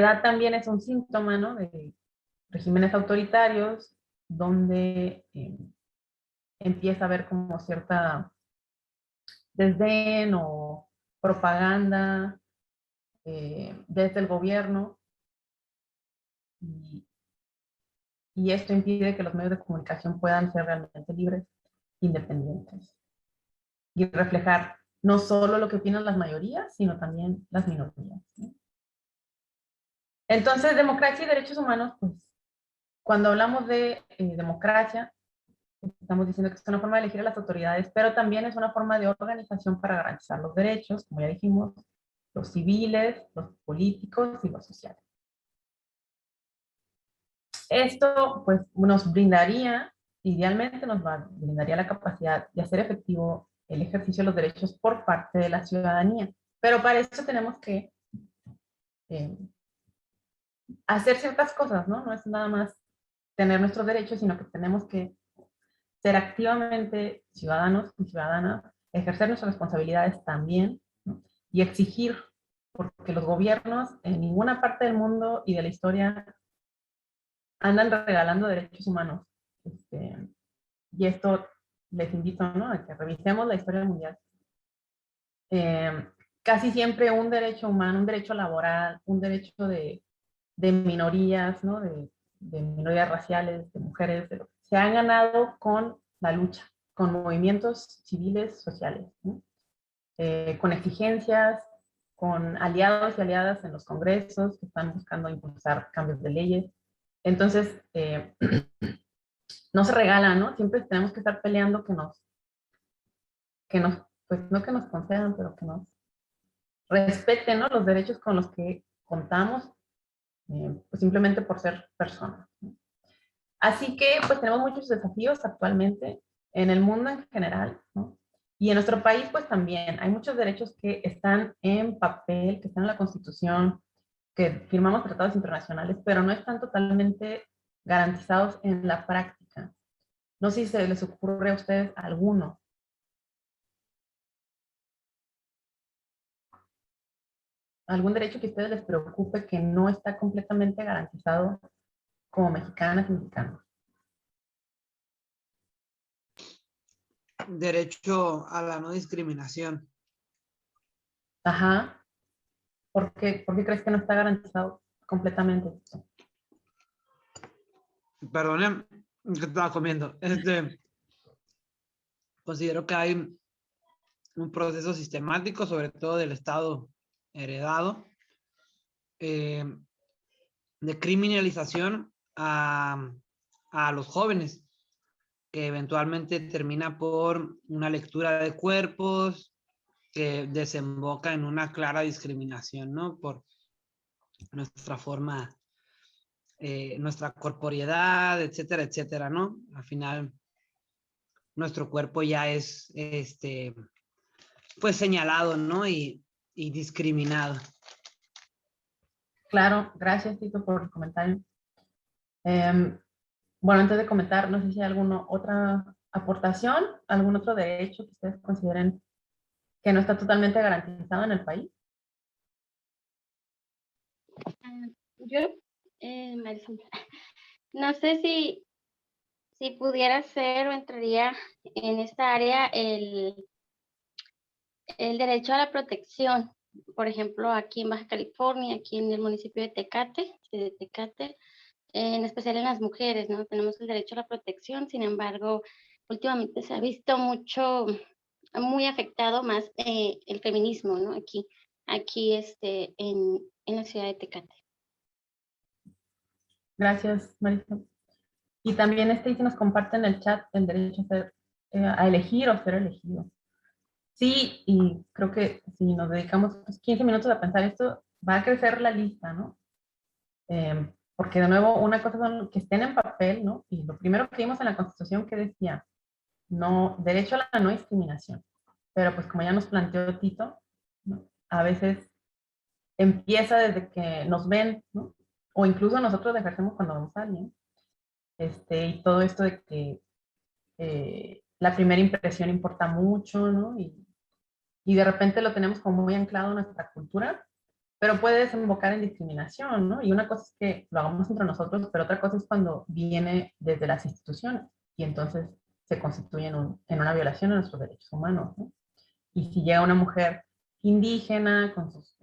da también, es un síntoma, ¿no?, de regímenes autoritarios, donde empieza a haber como cierta desdén o propaganda desde el gobierno, y esto impide que los medios de comunicación puedan ser realmente libres, independientes, y reflejar no solo lo que opinan las mayorías, sino también las minorías, ¿no? Entonces, democracia y derechos humanos, pues, cuando hablamos de democracia, estamos diciendo que es una forma de elegir a las autoridades, pero también es una forma de organización para garantizar los derechos, como ya dijimos, los civiles, los políticos y los sociales. Esto, pues, nos brindaría, idealmente brindaría la capacidad de hacer efectivo el ejercicio de los derechos por parte de la ciudadanía. Pero para eso tenemos que hacer ciertas cosas, ¿no? No es nada más tener nuestros derechos, sino que tenemos que ser activamente ciudadanos y ciudadanas, ejercer nuestras responsabilidades también, ¿no? Y exigir, porque los gobiernos en ninguna parte del mundo y de la historia andan regalando derechos humanos. Y esto les invito, ¿no?, a que revisemos la historia mundial. Casi siempre un derecho humano, un derecho laboral, un derecho de minorías, ¿no?, de minorías raciales, de mujeres, se han ganado con la lucha, con movimientos civiles, sociales, ¿no? Con exigencias, con aliados y aliadas en los congresos que están buscando impulsar cambios de leyes. Entonces, no se regala, ¿no? Siempre tenemos que estar peleando pues no que nos concedan, pero que nos respeten, ¿no?, los derechos con los que contamos, pues simplemente por ser personas, ¿no? Así que, pues tenemos muchos desafíos actualmente en el mundo en general, ¿no? Y en nuestro país, pues también hay muchos derechos que están en papel, que están en la Constitución, que firmamos tratados internacionales, pero no están totalmente garantizados en la práctica. No sé si se les ocurre a ustedes alguno. Algún derecho que a ustedes les preocupe que no está completamente garantizado como mexicanas y mexicanos. Derecho a la no discriminación. Ajá. ¿Por qué crees que no está garantizado completamente? Perdón, que estaba comiendo. Considero que hay un proceso sistemático, sobre todo del Estado heredado, de criminalización a los jóvenes, que eventualmente termina por una lectura de cuerpos que desemboca en una clara discriminación, ¿no?, por nuestra forma, nuestra corporeidad, etcétera, etcétera, ¿no? Al final, nuestro cuerpo ya es, pues, señalado, ¿no?, y discriminado. Claro, gracias, Tito, por el comentario. Bueno, antes de comentar, no sé si hay alguna otra aportación, algún otro derecho que ustedes consideren que no está totalmente garantizado en el país. Yo, Marisol, no sé si pudiera ser o entraría en esta área el derecho a la protección. Por ejemplo, aquí en Baja California, aquí en el municipio de Tecate, en especial en las mujeres, ¿no? Tenemos el derecho a la protección, sin embargo, últimamente se ha visto muy afectado más el feminismo, ¿no? Aquí en la ciudad de Tecate. Gracias, Marisol. Y también si nos comparte en el chat el derecho a elegir o ser elegido. Sí, y creo que si nos dedicamos 15 minutos a pensar esto, va a crecer la lista, ¿no? Porque de nuevo, una cosa son que estén en papel, ¿no? Y lo primero que vimos en la Constitución que decía, no, derecho a la no discriminación. Pero pues como ya nos planteó Tito, ¿no?, a veces empieza desde que nos ven, ¿no?, o incluso nosotros ejercemos cuando vemos a alguien. y todo esto de que la primera impresión importa mucho, ¿no? Y de repente lo tenemos como muy anclado en nuestra cultura, pero puede desembocar en discriminación, ¿no? Y una cosa es que lo hagamos entre nosotros, pero otra cosa es cuando viene desde las instituciones y entonces se constituye en una violación de nuestros derechos humanos, ¿no? Y si llega una mujer indígena con sus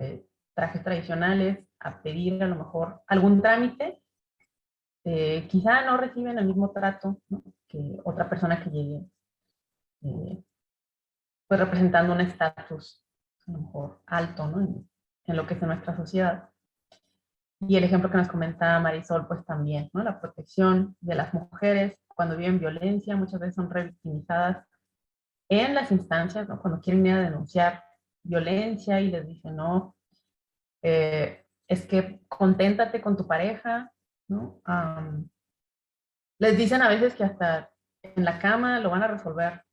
trajes tradicionales a pedir a lo mejor algún trámite, quizá no reciben el mismo trato, ¿no?, que otra persona que llegue pues representando un estatus a lo mejor alto, ¿no?, en lo que es en nuestra sociedad. Y el ejemplo que nos comenta Marisol, pues también, ¿no?, la protección de las mujeres cuando viven violencia, muchas veces son revictimizadas en las instancias, ¿no?, cuando quieren ir a denunciar violencia y les dicen, no, es que conténtate con tu pareja, ¿no? Les dicen a veces que hasta en la cama lo van a resolver.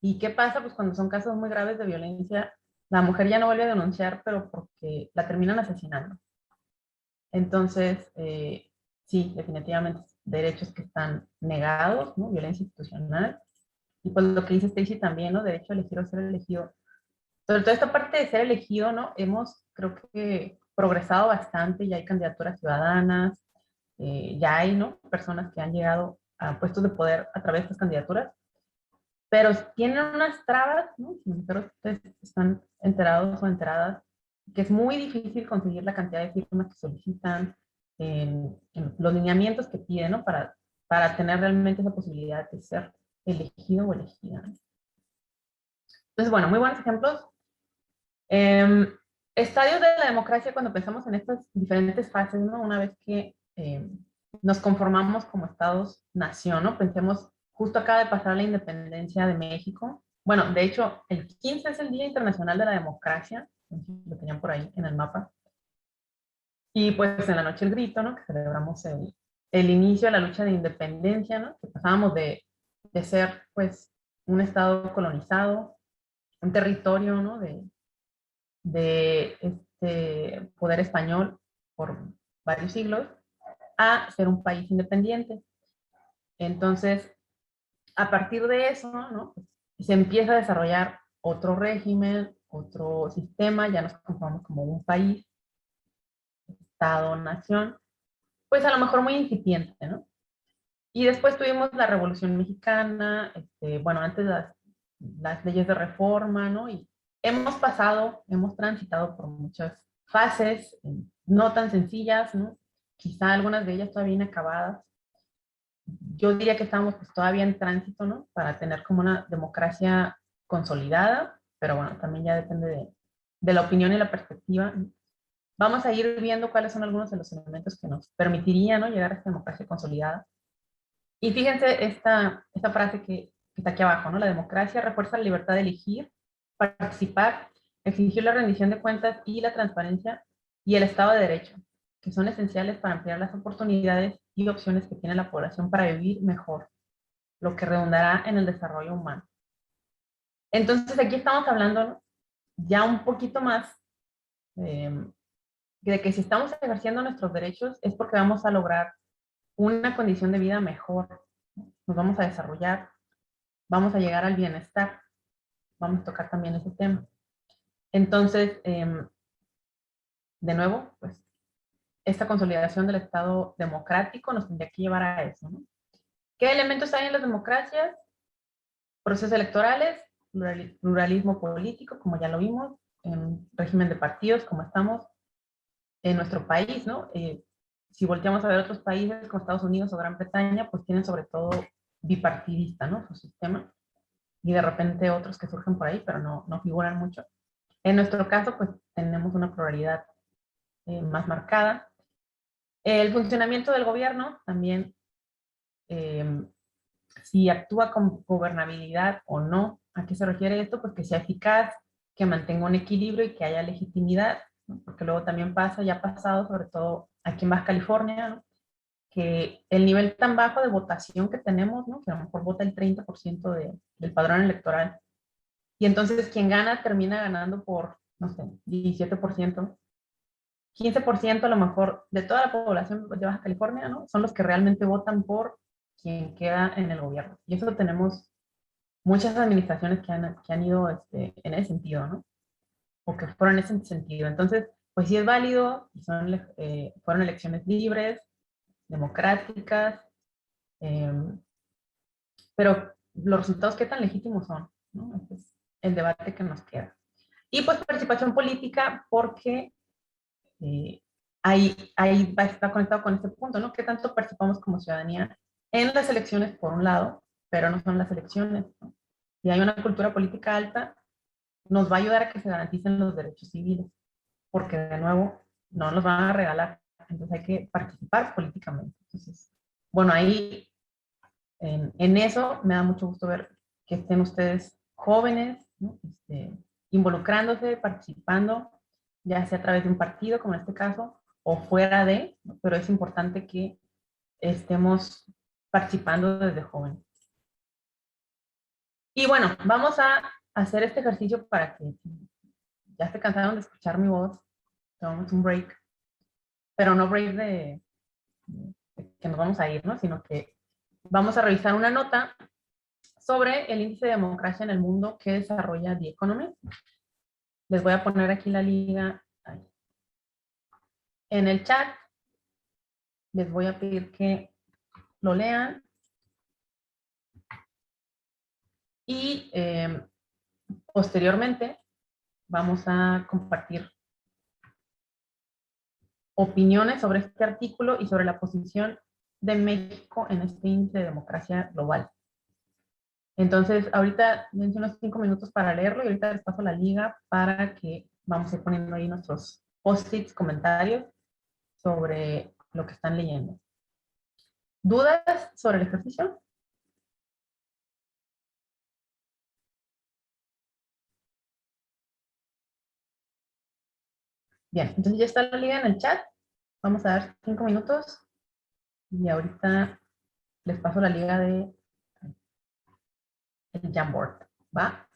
¿Y qué pasa? Pues cuando son casos muy graves de violencia, la mujer ya no vuelve a denunciar, pero porque la terminan asesinando. Entonces, sí, definitivamente, derechos que están negados, ¿no? Violencia institucional. Y pues lo que dice Stacy también, ¿no? Derecho a elegir o ser elegido. Sobre todo esta parte de ser elegido, ¿no? Hemos, creo que, progresado bastante, ya hay candidaturas ciudadanas, ya hay, ¿no?, personas que han llegado a puestos de poder a través de estas candidaturas, pero tienen unas trabas, ¿no? Pero ustedes están enterados o enteradas, que es muy difícil conseguir la cantidad de firmas que solicitan, en los lineamientos que piden, ¿no?, para tener realmente esa posibilidad de ser elegido o elegida. Entonces, bueno, muy buenos ejemplos. Estadios de la democracia cuando pensamos en estas diferentes fases, ¿no? Una vez que nos conformamos como estados-nación, ¿no? Pensemos, justo acaba de pasar la independencia de México. Bueno, de hecho, el 15 es el Día Internacional de la Democracia, lo tenían por ahí en el mapa. Y pues en la noche el grito, ¿no?, que celebramos el inicio de la lucha de independencia, ¿no?, que pasábamos de ser, pues, un estado colonizado, un territorio, ¿no?, de poder español por varios siglos, a ser un país independiente. Entonces, a partir de eso, ¿no?, se empieza a desarrollar otro régimen, otro sistema, ya nos conformamos como un país, estado, nación, pues a lo mejor muy incipiente, ¿no? Y después tuvimos la Revolución Mexicana, bueno, antes las leyes de reforma, ¿no? Y hemos transitado por muchas fases, no tan sencillas, ¿no? Quizá algunas de ellas todavía inacabadas. Yo diría que estamos pues todavía en tránsito, ¿no?, para tener como una democracia consolidada, pero bueno, también ya depende de la opinión y la perspectiva. Vamos a ir viendo cuáles son algunos de los elementos que nos permitirían, ¿no?, llegar a esta democracia consolidada. Y fíjense esta frase que está aquí abajo, ¿no? La democracia refuerza la libertad de elegir, participar, exigir la rendición de cuentas y la transparencia y el Estado de Derecho, que son esenciales para ampliar las oportunidades y opciones que tiene la población para vivir mejor, lo que redundará en el desarrollo humano. Entonces aquí estamos hablando, ¿no?, ya un poquito más de que si estamos ejerciendo nuestros derechos es porque vamos a lograr una condición de vida mejor, nos vamos a desarrollar, vamos a llegar al bienestar, vamos a tocar también ese tema. Entonces, de nuevo, pues, esta consolidación del Estado democrático nos tendría que llevar a eso, ¿no? ¿Qué elementos hay en las democracias? Procesos electorales, pluralismo político, como ya lo vimos, en régimen de partidos, como estamos en nuestro país, ¿no? Si volteamos a ver otros países como Estados Unidos o Gran Bretaña, pues tienen sobre todo bipartidista, ¿no?, su sistema, y de repente otros que surgen por ahí, pero no figuran mucho. En nuestro caso, pues tenemos una pluralidad más marcada. El funcionamiento del gobierno también, si actúa con gobernabilidad o no. ¿A qué se refiere esto? Pues que sea eficaz, que mantenga un equilibrio y que haya legitimidad, ¿no? Porque luego también pasa, ya ha pasado, sobre todo aquí en Baja California, ¿no?, que el nivel tan bajo de votación que tenemos, ¿no?, que a lo mejor vota el 30% del padrón electoral, y entonces quien gana termina ganando por, no sé, 17%, 15% a lo mejor de toda la población de Baja California, ¿no? Son los que realmente votan por quien queda en el gobierno. Y eso tenemos muchas administraciones que han ido en ese sentido, ¿no? O que fueron en ese sentido. Entonces, pues sí es válido, y fueron elecciones libres, democráticas, pero los resultados, ¿qué tan legítimos son? ¿No? Ese es el debate que nos queda. Y pues participación política, porque ahí va a estar conectado con este punto, ¿no? ¿Qué tanto participamos como ciudadanía en las elecciones, por un lado, pero no son las elecciones, ¿no? Si hay una cultura política alta, nos va a ayudar a que se garanticen los derechos civiles, porque de nuevo, no nos van a regalar, entonces hay que participar políticamente. Entonces, bueno, ahí en eso me da mucho gusto ver que estén ustedes jóvenes, ¿no? Involucrándose, participando, ya sea a través de un partido, como en este caso, o fuera de, ¿no? Pero es importante que estemos participando desde jóvenes. Y bueno, vamos a hacer este ejercicio para que ya se cansaron de escuchar mi voz, tomamos un break, pero no break de que nos vamos a ir, ¿no? Sino que vamos a revisar una nota sobre el índice de democracia en el mundo que desarrolla The Economist. Les voy a poner aquí la liga en el chat. Les voy a pedir que lo lean. Y posteriormente vamos a compartir opiniones sobre este artículo y sobre la posición de México en este índice de democracia global. Entonces, ahorita dense unos 5 minutos para leerlo y ahorita les paso la liga para que vamos a ir poniendo ahí nuestros post-its, comentarios sobre lo que están leyendo. ¿Dudas sobre el ejercicio? Bien, entonces ya está la liga en el chat. Vamos a dar 5 minutos y ahorita les paso la liga de el Jamboard. ¿Va?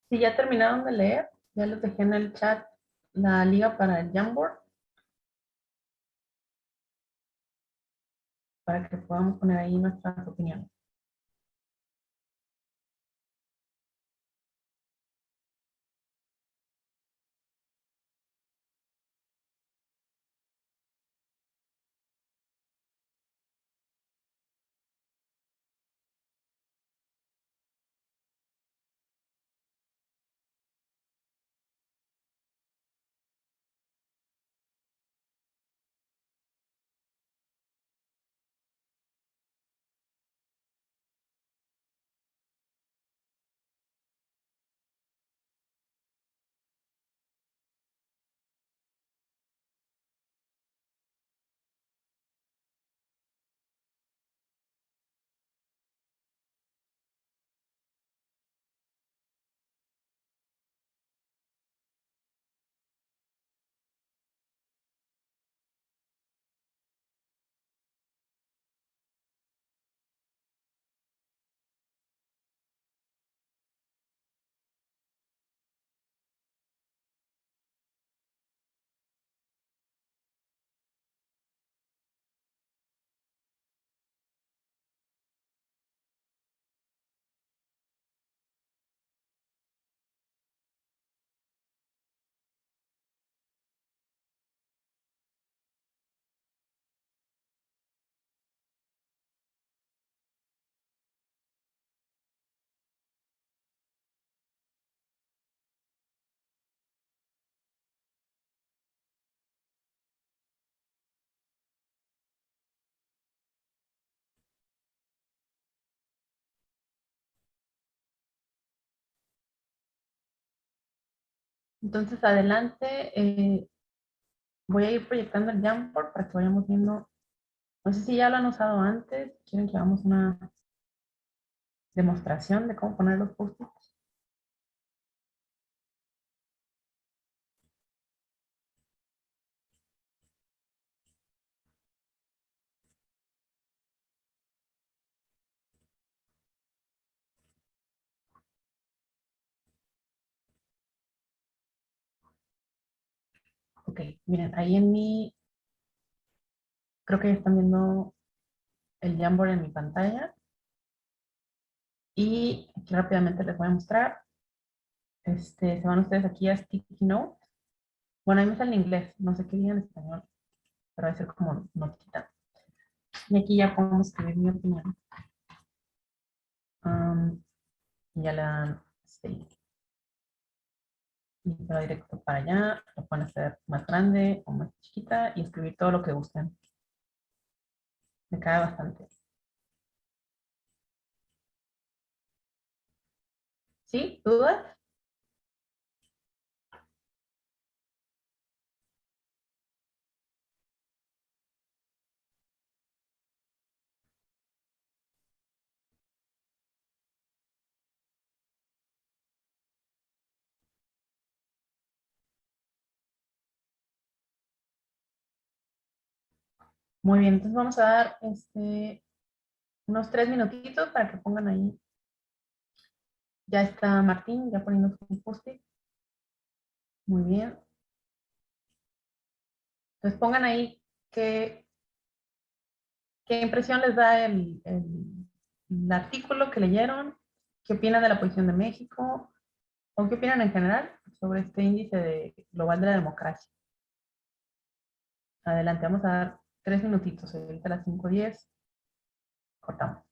Si ya terminaron de leer, ya les dejé en el chat la liga para el Jamboard para que podamos poner ahí nuestras opiniones. Entonces, adelante, voy a ir proyectando el Jamboard para que vayamos viendo. No sé si ya lo han usado antes, quieren que hagamos una demostración de cómo poner los post-its. Ok, miren, ahí en mi, creo que ya están viendo el Jamboard en mi pantalla. Y aquí rápidamente les voy a mostrar. Se van ustedes aquí a Sticky Note. Bueno, ahí me sale en inglés, no sé qué diga en español, pero va a ser como notita. Y aquí ya podemos escribir mi opinión. Y ya le dan save. Y se va directo para allá. Lo pueden hacer más grande o más chiquita y escribir todo lo que gusten. Me cae bastante. ¿Sí? ¿Dudas? Muy bien, entonces vamos a dar unos 3 minutitos para que pongan ahí. Ya está Martín, ya poniendo su post-it. Muy bien. Entonces pongan ahí qué impresión les da el artículo que leyeron, qué opinan de la posición de México, o qué opinan en general sobre este índice global de la democracia. Adelante, vamos a dar 3 minutitos, ahorita a las 5:10, cortamos.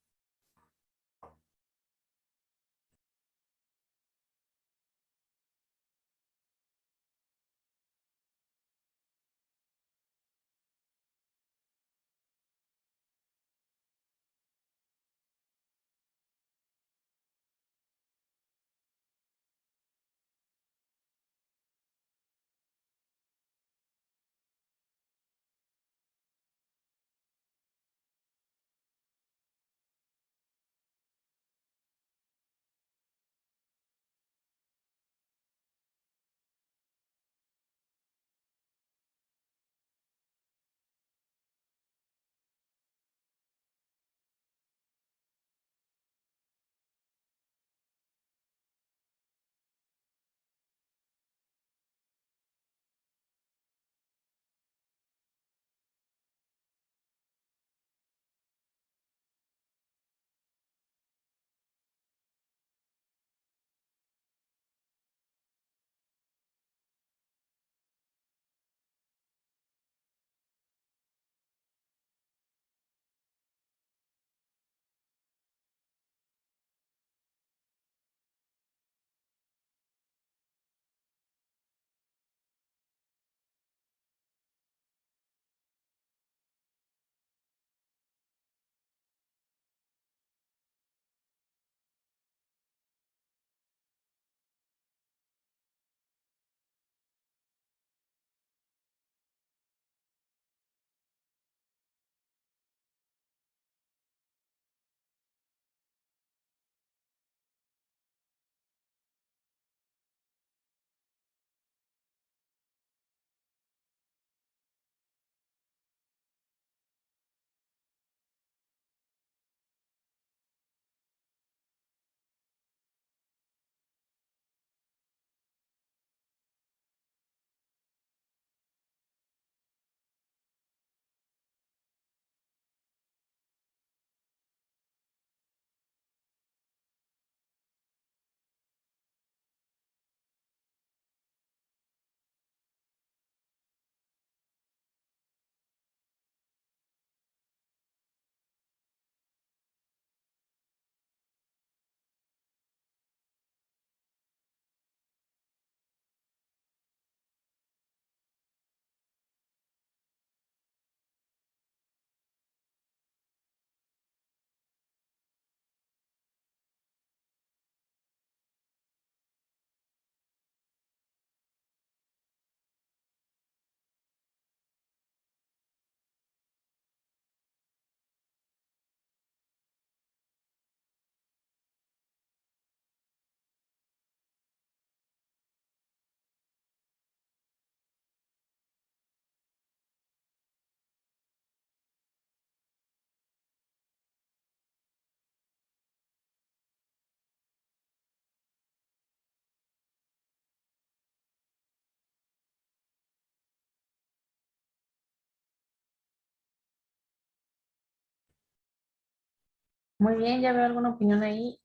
Muy bien, ya veo alguna opinión ahí.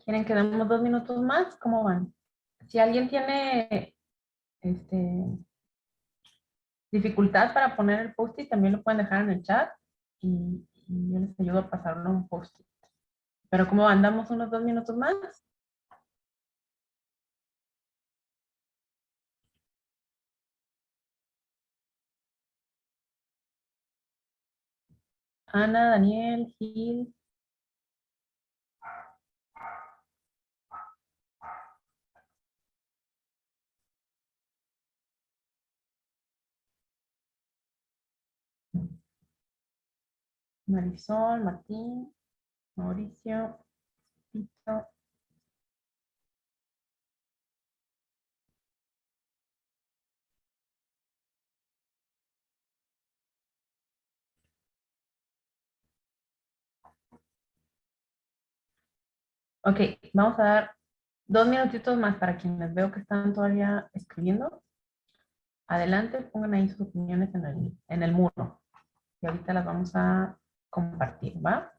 ¿Quieren que demos 2 minutos más? ¿Cómo van? Si alguien tiene dificultad para poner el post-it, también lo pueden dejar en el chat y yo les ayudo a pasarlo a un post-it. Pero ¿cómo van? ¿Damos unos 2 minutos más? Ana, Daniel, Gil. Marisol, Martín, Mauricio, Tito. Ok, vamos a dar 2 minutitos más para quienes veo que están todavía escribiendo. Adelante, pongan ahí sus opiniones en el muro. Y ahorita las vamos a compartir, ¿va?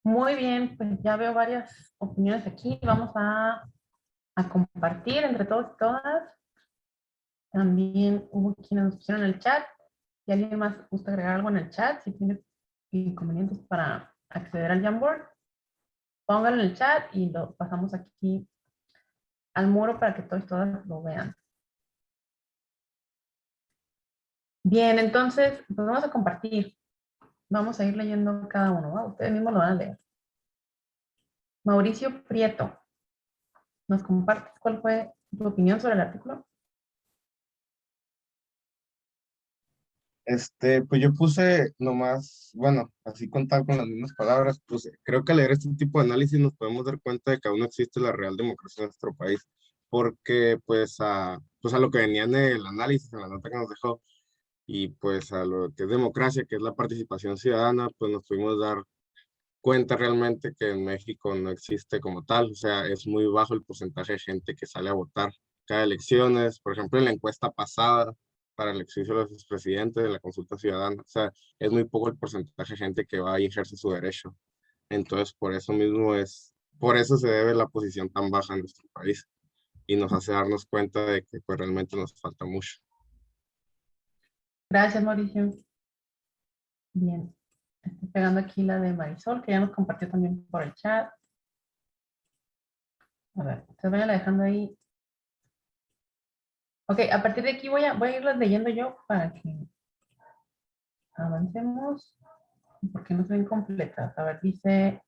Muy bien, pues ya veo varias opiniones aquí. Vamos a compartir entre todos y todas. También hubo quienes nos pusieron en el chat. Si alguien más gusta agregar algo en el chat, si tiene inconvenientes para acceder al Jamboard, pónganlo en el chat y lo pasamos aquí al muro para que todos y todas lo vean. Bien, entonces, pues vamos a compartir. Vamos a ir leyendo cada uno, ¿va? Ustedes mismos lo van a leer. Mauricio Prieto, ¿nos compartes cuál fue tu opinión sobre el artículo? Pues yo puse nomás, bueno, así contar con las mismas palabras, pues creo que al leer este tipo de análisis nos podemos dar cuenta de que aún no existe la real democracia en nuestro país, porque pues a lo que venía en el análisis, en la nota que nos dejó, y pues a lo que es democracia, que es la participación ciudadana, pues nos pudimos dar cuenta realmente que en México no existe como tal, o sea, es muy bajo el porcentaje de gente que sale a votar cada elecciones, por ejemplo, en la encuesta pasada para el ejercicio de los expresidentes, de la consulta ciudadana, o sea, es muy poco el porcentaje de gente que va y ejerce su derecho. Entonces, por eso se debe la posición tan baja en nuestro país y nos hace darnos cuenta de que pues realmente nos falta mucho. Gracias, Mauricio. Bien. Estoy pegando aquí la de Marisol, que ya nos compartió también por el chat. A ver, ustedes vayan dejando ahí. Ok, a partir de aquí voy a irlas leyendo yo para que avancemos, porque no se ven completas. A ver, dice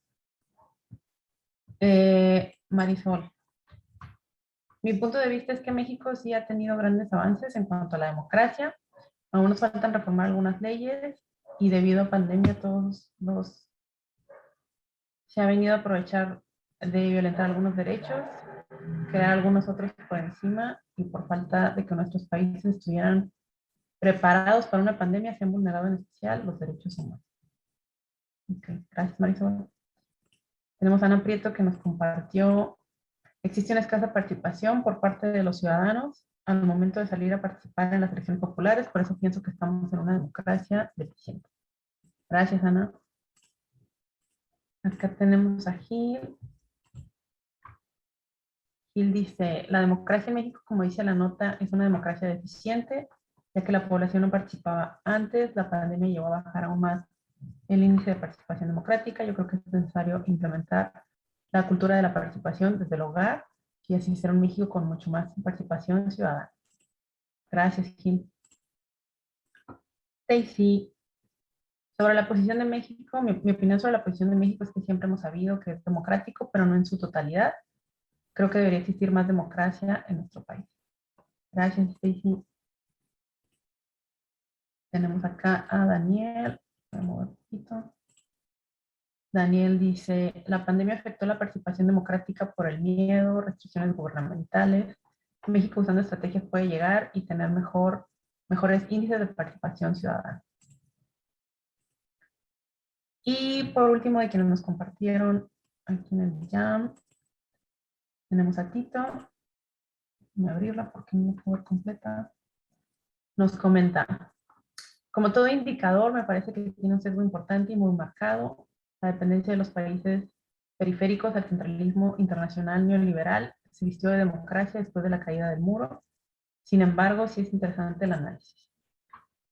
Marisol. Mi punto de vista es que México sí ha tenido grandes avances en cuanto a la democracia. Aún nos faltan reformar algunas leyes y debido a pandemia se ha venido a aprovechar de violentar algunos derechos, crear algunos otros por encima y por falta de que nuestros países estuvieran preparados para una pandemia se han vulnerado en especial los derechos humanos. Okay, gracias, Marisol. Tenemos a Ana Prieto que nos compartió: existe una escasa participación por parte de los ciudadanos al momento de salir a participar en las elecciones populares, por eso pienso que estamos en una democracia deficiente. Gracias, Ana. Acá tenemos a Gil. Gil dice: la democracia en México, como dice la nota, es una democracia deficiente, ya que la población no participaba antes, la pandemia llevó a bajar aún más el índice de participación democrática. Yo creo que es necesario implementar la cultura de la participación desde el hogar y así ser un México con mucho más participación ciudadana. Gracias, Gil. Stacy, sobre la posición de México, mi opinión sobre la posición de México es que siempre hemos sabido que es democrático, pero no en su totalidad. Creo que debería existir más democracia en nuestro país. Gracias, Stacy. Tenemos acá a Daniel. Voy a mover un poquito. Daniel dice: la pandemia afectó la participación democrática por el miedo, restricciones gubernamentales. México usando estrategias puede llegar y tener mejores índices de participación ciudadana. Y por último, de quienes nos compartieron aquí en el Jam, tenemos a Tito. Voy a abrirla porque no la puedo ver completa. Nos comenta: como todo indicador, me parece que tiene un sesgo importante y muy marcado. La dependencia de los países periféricos al centralismo internacional neoliberal se vistió de democracia después de la caída del muro. Sin embargo, sí es interesante el análisis.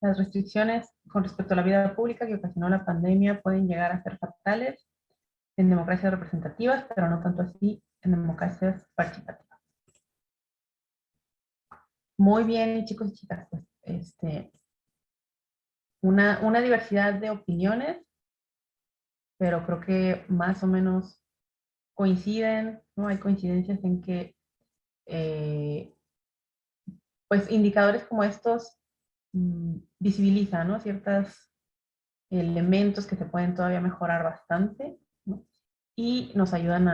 Las restricciones con respecto a la vida pública que ocasionó la pandemia pueden llegar a ser fatales en democracias representativas, pero no tanto así en democracias participativas. Muy bien, chicos y chicas, pues una diversidad de opiniones, pero creo que más o menos coinciden, ¿no? Hay coincidencias en que pues indicadores como estos visibilizan, ¿no?, ciertos elementos que se pueden todavía mejorar bastante, ¿no?, y nos ayudan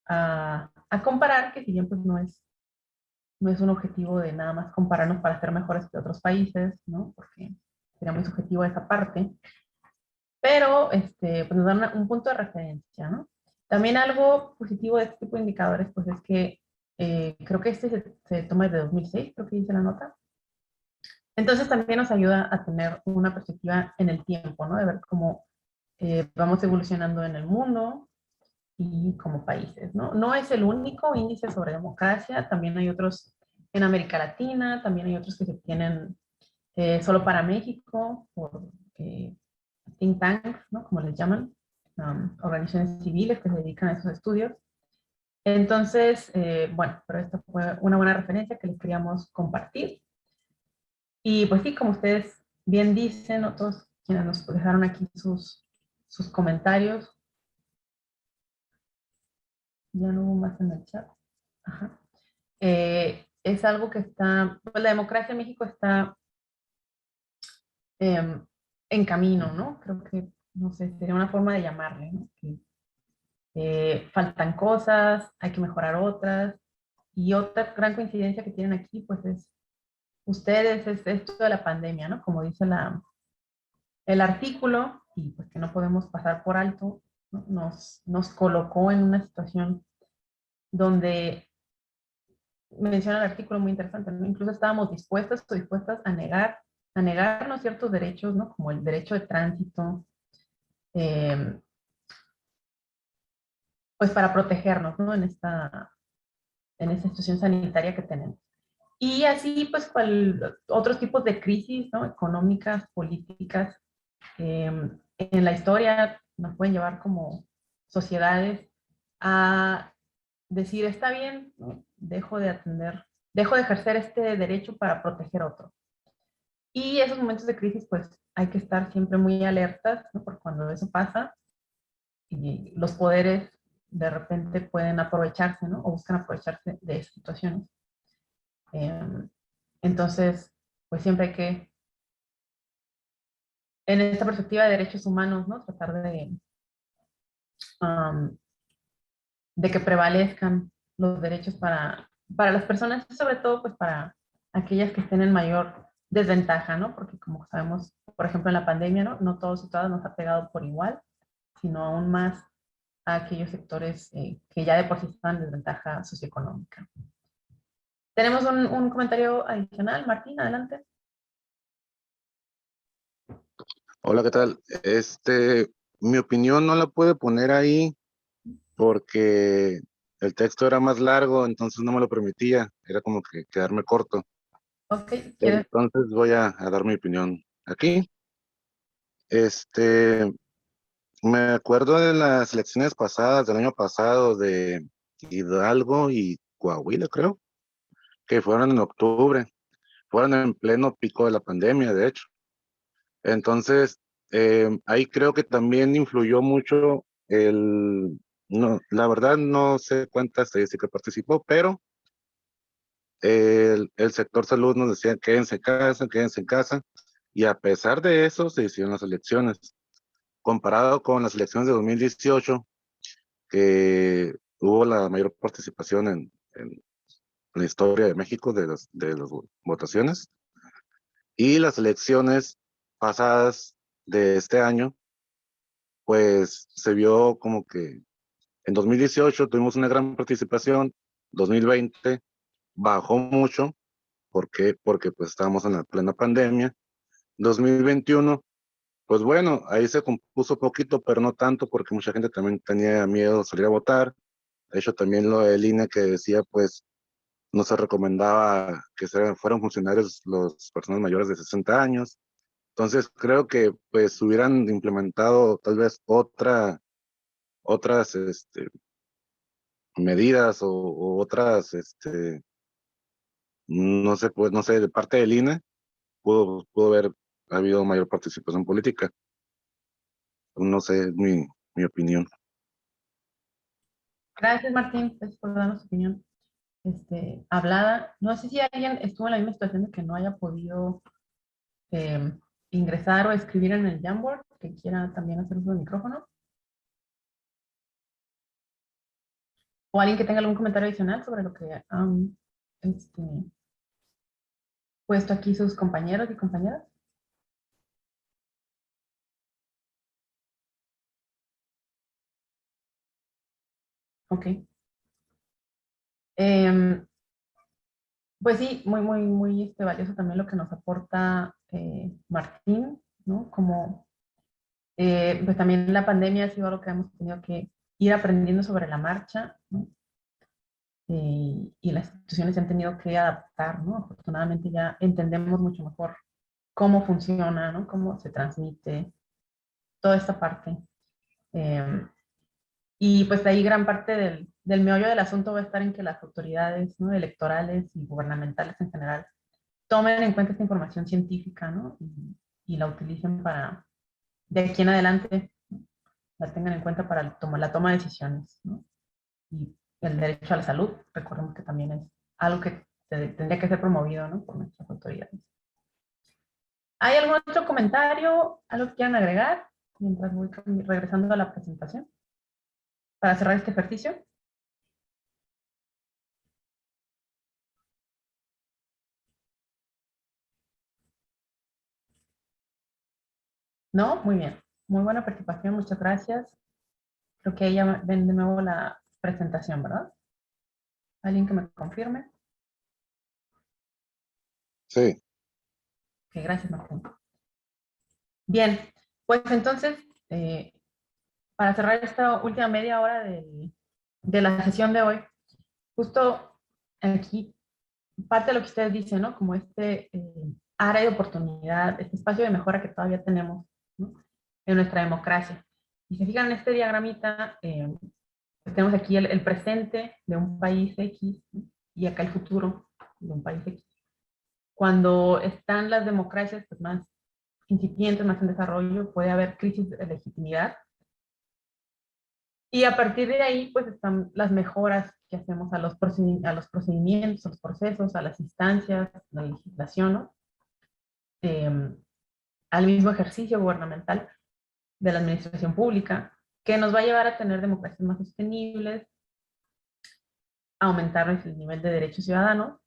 a comparar, que si bien pues no es un objetivo de nada más compararnos para ser mejores que otros países, ¿no?, porque sería muy subjetivo esa parte, pero pues nos dan un punto de referencia, ¿no? También algo positivo de este tipo de indicadores pues es que creo que se toma desde 2006, creo que dice la nota. Entonces también nos ayuda a tener una perspectiva en el tiempo, ¿no? De ver cómo vamos evolucionando en el mundo y como países, ¿no? No es el único índice sobre democracia, también hay otros en América Latina, también hay otros que se tienen solo para México, por think tanks, ¿no? Como les llaman, organizaciones civiles que se dedican a esos estudios. Entonces, bueno, pero esta fue una buena referencia que les queríamos compartir. Y pues sí, como ustedes bien dicen, otros quienes nos dejaron aquí sus comentarios, ya no hubo más en el chat. Ajá. Es algo que está, pues la democracia en México está en camino, ¿no? Creo que, no sé, sería una forma de llamarle, ¿no? Que, faltan cosas, hay que mejorar otras. Y otra gran coincidencia que tienen aquí, pues es ustedes, es esto de la pandemia, ¿no? Como dice el artículo, y pues que no podemos pasar por alto, ¿no? Nos colocó en una situación donde menciona el artículo muy interesante, ¿no? Incluso estábamos dispuestos o dispuestas a negarnos ciertos derechos, ¿no? Como el derecho de tránsito, pues para protegernos, ¿no? En esta situación sanitaria que tenemos. Y así, pues, otros tipos de crisis, ¿no? Económicas, políticas, en la historia nos pueden llevar como sociedades a decir, está bien, ¿no? Dejo de ejercer este derecho para proteger otro. Y esos momentos de crisis, pues, hay que estar siempre muy alertas, ¿no? Porque cuando eso pasa, y los poderes de repente pueden aprovecharse, ¿no? O buscan aprovecharse de esas situaciones. Entonces, pues siempre hay que, en esta perspectiva de derechos humanos, ¿no? Tratar um, de que prevalezcan los derechos para las personas, sobre todo pues para aquellas que estén en mayor desventaja, ¿no? Porque como sabemos, por ejemplo, en la pandemia, ¿no? No todos y todas nos ha pegado por igual, sino aún más a aquellos sectores que ya de por sí están en desventaja socioeconómica. Tenemos un comentario adicional. Martín, adelante. Hola, ¿qué tal? Mi opinión no la pude poner ahí porque el texto era más largo, entonces no me lo permitía. Era como que quedarme corto. Ok, ¿quieres? Entonces voy a dar mi opinión aquí. Este, Me acuerdo de las elecciones pasadas, del año pasado, de Hidalgo y Coahuila, creo, que fueron en octubre. Fueron en pleno pico de la pandemia, de hecho. Entonces, ahí creo que también influyó mucho no, la verdad no sé cuánta estadística participó, pero el sector salud nos decía quédense en casa, y a pesar de eso se hicieron las elecciones. Comparado con las elecciones de 2018, que hubo la mayor participación en la historia de México de las votaciones, y las elecciones pasadas de este año, pues se vio como que en 2018 tuvimos una gran participación, 2020 bajó mucho, ¿por qué? Porque pues estábamos en la plena pandemia, 2021, pues bueno, ahí se compuso poquito, pero no tanto porque mucha gente también tenía miedo de salir a votar. De hecho, también lo del INE que decía, pues no se recomendaba que fueran funcionarios las personas mayores de 60 años. Entonces creo que pues hubieran implementado tal vez otras medidas o otras, no sé, pues no sé, de parte del INE, pudo haber habido mayor participación política. No sé, es mi opinión. Gracias, Martín, gracias por darnos tu opinión hablada. No sé si alguien estuvo en la misma situación de que no haya podido ingresar o escribir en el Jamboard, que quiera también hacer uso del micrófono. O alguien que tenga algún comentario adicional sobre lo que han puesto aquí sus compañeros y compañeras. Ok. Pues sí, muy valioso también lo que nos aporta Martín, ¿no? Como Pues también la pandemia ha sido algo que hemos tenido que ir aprendiendo sobre la marcha, ¿no? Y las instituciones se han tenido que adaptar, ¿no? Afortunadamente ya entendemos mucho mejor cómo funciona, ¿no? Cómo se transmite, toda esta parte. Y pues de ahí gran parte del meollo del asunto va a estar en que las autoridades, ¿no? Electorales y gubernamentales en general tomen en cuenta esta información científica, ¿no? Y la utilicen para, de aquí en adelante, la tengan en cuenta para la toma de decisiones, ¿no? Y el derecho a la salud, recordemos que también es algo que tendría que ser promovido, ¿no? Por nuestras autoridades. ¿Hay algún otro comentario, algo que quieran agregar mientras voy regresando a la presentación para cerrar este ejercicio? ¿No? Muy bien. Muy buena participación, muchas gracias. Creo que ahí ya ven de nuevo la presentación, ¿verdad? ¿Alguien que me confirme? Sí. Ok, gracias, Martín. Bien, pues entonces, para cerrar esta última media hora de la sesión de hoy, justo aquí, parte de lo que ustedes dicen, ¿no? Como este área de oportunidad, este espacio de mejora que todavía tenemos, ¿no? En nuestra democracia. Y se fijan en este diagramita, pues tenemos aquí el presente de un país X, ¿no? Y acá el futuro de un país X. Cuando están las democracias pues, más incipientes, más en desarrollo, puede haber crisis de legitimidad. Y a partir de ahí, pues están las mejoras que hacemos a los procedimientos, a los procesos, a las instancias, la legislación, ¿no? Al mismo ejercicio gubernamental de la administración pública, que nos va a llevar a tener democracias más sostenibles, aumentar el nivel de derechos ciudadanos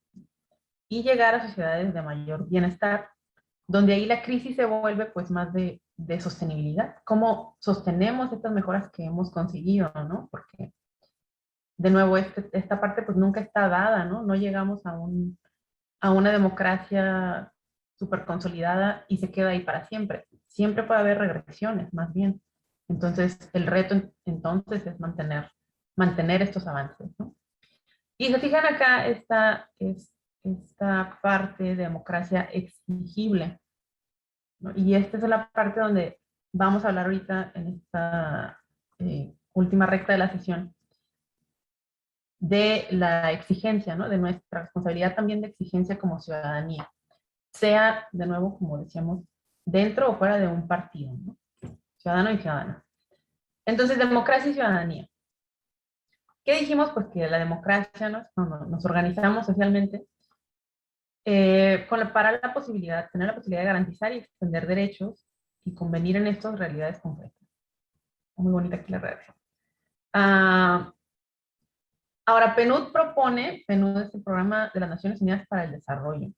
y llegar a sociedades de mayor bienestar, donde ahí la crisis se vuelve pues más de sostenibilidad. ¿Cómo sostenemos estas mejoras que hemos conseguido, no? Porque, de nuevo, esta parte pues nunca está dada, ¿no? No llegamos a una democracia súper consolidada y se queda ahí para siempre. Siempre puede haber regresiones, más bien. Entonces, el reto entonces es mantener estos avances, ¿no? Y se fijan acá, esta parte de democracia exigible, ¿no? Y esta es la parte donde vamos a hablar ahorita en esta última recta de la sesión, de la exigencia, ¿no? De nuestra responsabilidad también de exigencia como ciudadanía, sea, de nuevo, como decíamos, dentro o fuera de un partido, ¿no? Ciudadano y ciudadana. Entonces, democracia y ciudadanía. ¿Qué dijimos? Pues que la democracia, ¿no? Cuando nos organizamos socialmente, para la posibilidad, tener la posibilidad de garantizar y extender derechos y convenir en estas realidades concretas. Muy bonita aquí la redacción. Ahora, PNUD es el Programa de las Naciones Unidas para el Desarrollo,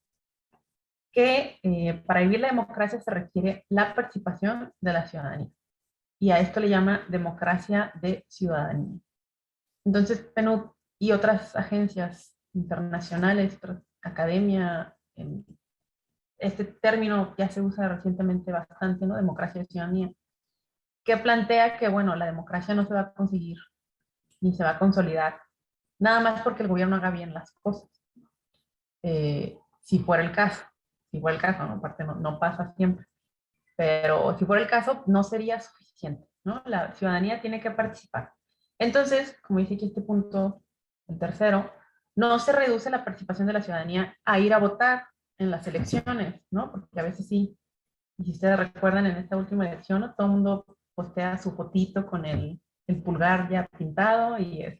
que para vivir la democracia se requiere la participación de la ciudadanía. Y a esto le llama democracia de ciudadanía. Entonces, PNUD y otras agencias internacionales, academia, este término ya se usa recientemente bastante, ¿no? Democracia de ciudadanía, que plantea que, bueno, la democracia no se va a conseguir ni se va a consolidar nada más porque el gobierno haga bien las cosas. Si fuera el caso, ¿no? Aparte no pasa siempre, pero si fuera el caso, no sería suficiente, ¿no? La ciudadanía tiene que participar. Entonces, como dice aquí este punto, el tercero, no se reduce la participación de la ciudadanía a ir a votar en las elecciones, ¿no? Porque a veces sí, y si ustedes recuerdan en esta última elección, ¿no? Todo el mundo postea su fotito con el pulgar ya pintado y es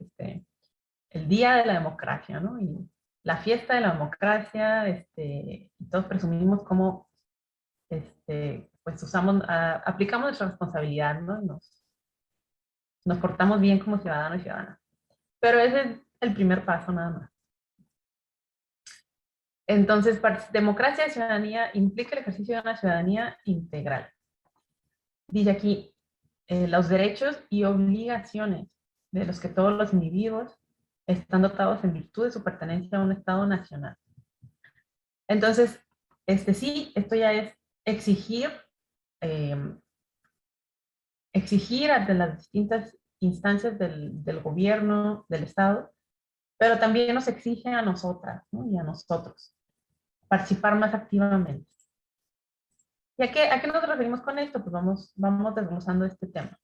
el día de la democracia, ¿no? Y la fiesta de la democracia, y todos presumimos cómo pues aplicamos nuestra responsabilidad, ¿no? Nos portamos bien como ciudadanos y ciudadanas. Pero ese es el primer paso nada más. Entonces, democracia y ciudadanía implica el ejercicio de una ciudadanía integral. Dice aquí, los derechos y obligaciones de los que todos los individuos están dotados en virtud de su pertenencia a un Estado nacional. Entonces, sí, esto ya es exigir exigir ante las distintas instancias del gobierno, del Estado, pero también nos exige a nosotras, ¿no? Y a nosotros participar más activamente. ¿Y a qué nos referimos con esto? Pues vamos desglosando este tema.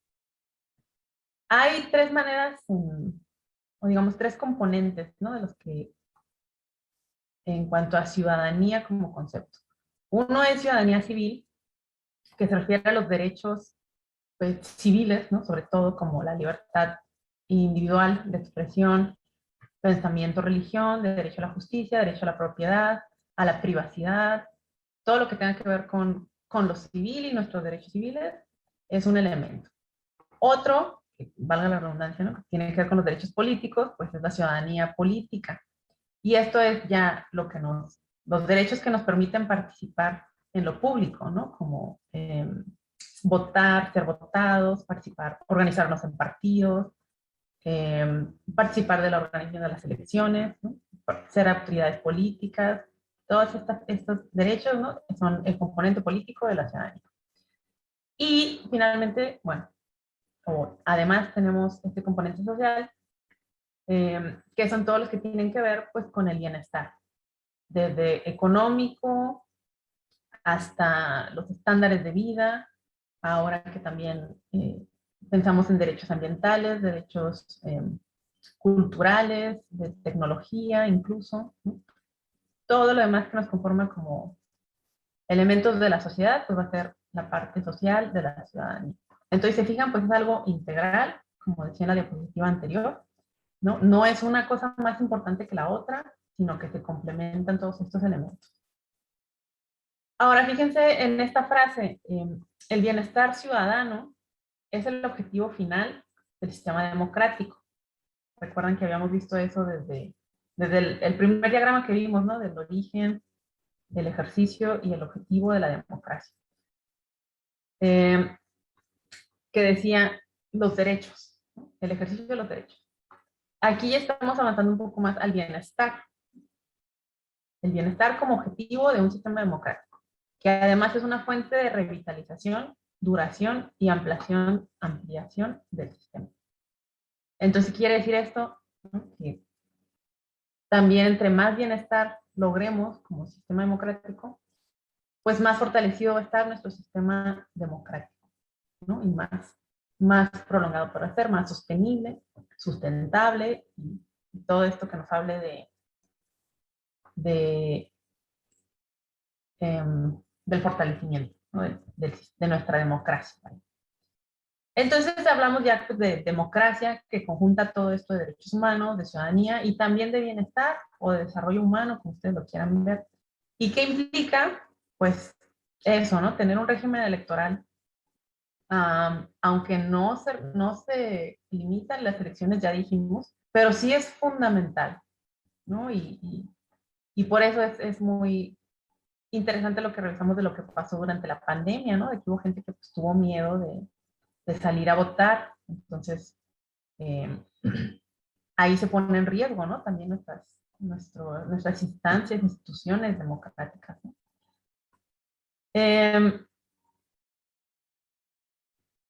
Hay tres maneras, o digamos tres componentes, ¿no? De los que, en cuanto a ciudadanía como concepto. Uno es ciudadanía civil, que se refiere a los derechos, pues, civiles, ¿no? Sobre todo como la libertad individual de expresión, pensamiento, religión, de derecho a la justicia, derecho a la propiedad, a la privacidad, todo lo que tenga que ver con lo civil y nuestros derechos civiles es un elemento. Otro, que valga la redundancia, ¿no? Que tiene que ver con los derechos políticos, pues es la ciudadanía política. Y esto es ya lo que los derechos que nos permiten participar en lo público, ¿no? Como votar, ser votados, participar, organizarnos en partidos, participar de la organización de las elecciones, ¿no? Ser autoridades políticas, todos estos derechos, ¿no? Son el componente político de la ciudadanía. Y finalmente, bueno, además tenemos este componente social, que son todos los que tienen que ver pues con el bienestar, desde económico hasta los estándares de vida, ahora que también pensamos en derechos ambientales, derechos culturales, de tecnología incluso, ¿no? Todo lo demás que nos conforma como elementos de la sociedad, pues va a ser la parte social de la ciudadanía. Entonces, se fijan, pues es algo integral, como decía en la diapositiva anterior, ¿no? No es una cosa más importante que la otra, sino que se complementan todos estos elementos. Ahora, fíjense en esta frase, el bienestar ciudadano es el objetivo final del sistema democrático. Recuerdan que habíamos visto eso desde el primer diagrama que vimos, ¿no? Del origen, el ejercicio y el objetivo de la democracia. Que decía los derechos, ¿no? El ejercicio de los derechos. Aquí ya estamos avanzando un poco más al bienestar. El bienestar como objetivo de un sistema democrático, que además es una fuente de revitalización, duración y ampliación del sistema. Entonces, ¿qué quiere decir esto? ¿No? Que también entre más bienestar logremos como sistema democrático, pues más fortalecido va a estar nuestro sistema democrático, ¿no? Y más prolongado para ser, más sostenible, sustentable, y todo esto que nos hable del fortalecimiento, ¿no? de nuestra democracia. Entonces hablamos ya pues, de democracia, que conjunta todo esto de derechos humanos, de ciudadanía y también de bienestar o de desarrollo humano, como ustedes lo quieran ver. ¿Y qué implica? Pues eso, ¿no? Tener un régimen electoral, aunque no se limitan las elecciones, ya dijimos, pero sí es fundamental, ¿no? Y por eso es muy interesante lo que revisamos de lo que pasó durante la pandemia, ¿no? De que hubo gente que pues, tuvo miedo de salir a votar. Entonces, ahí se pone en riesgo, ¿no? También nuestras instancias, instituciones democráticas, ¿no?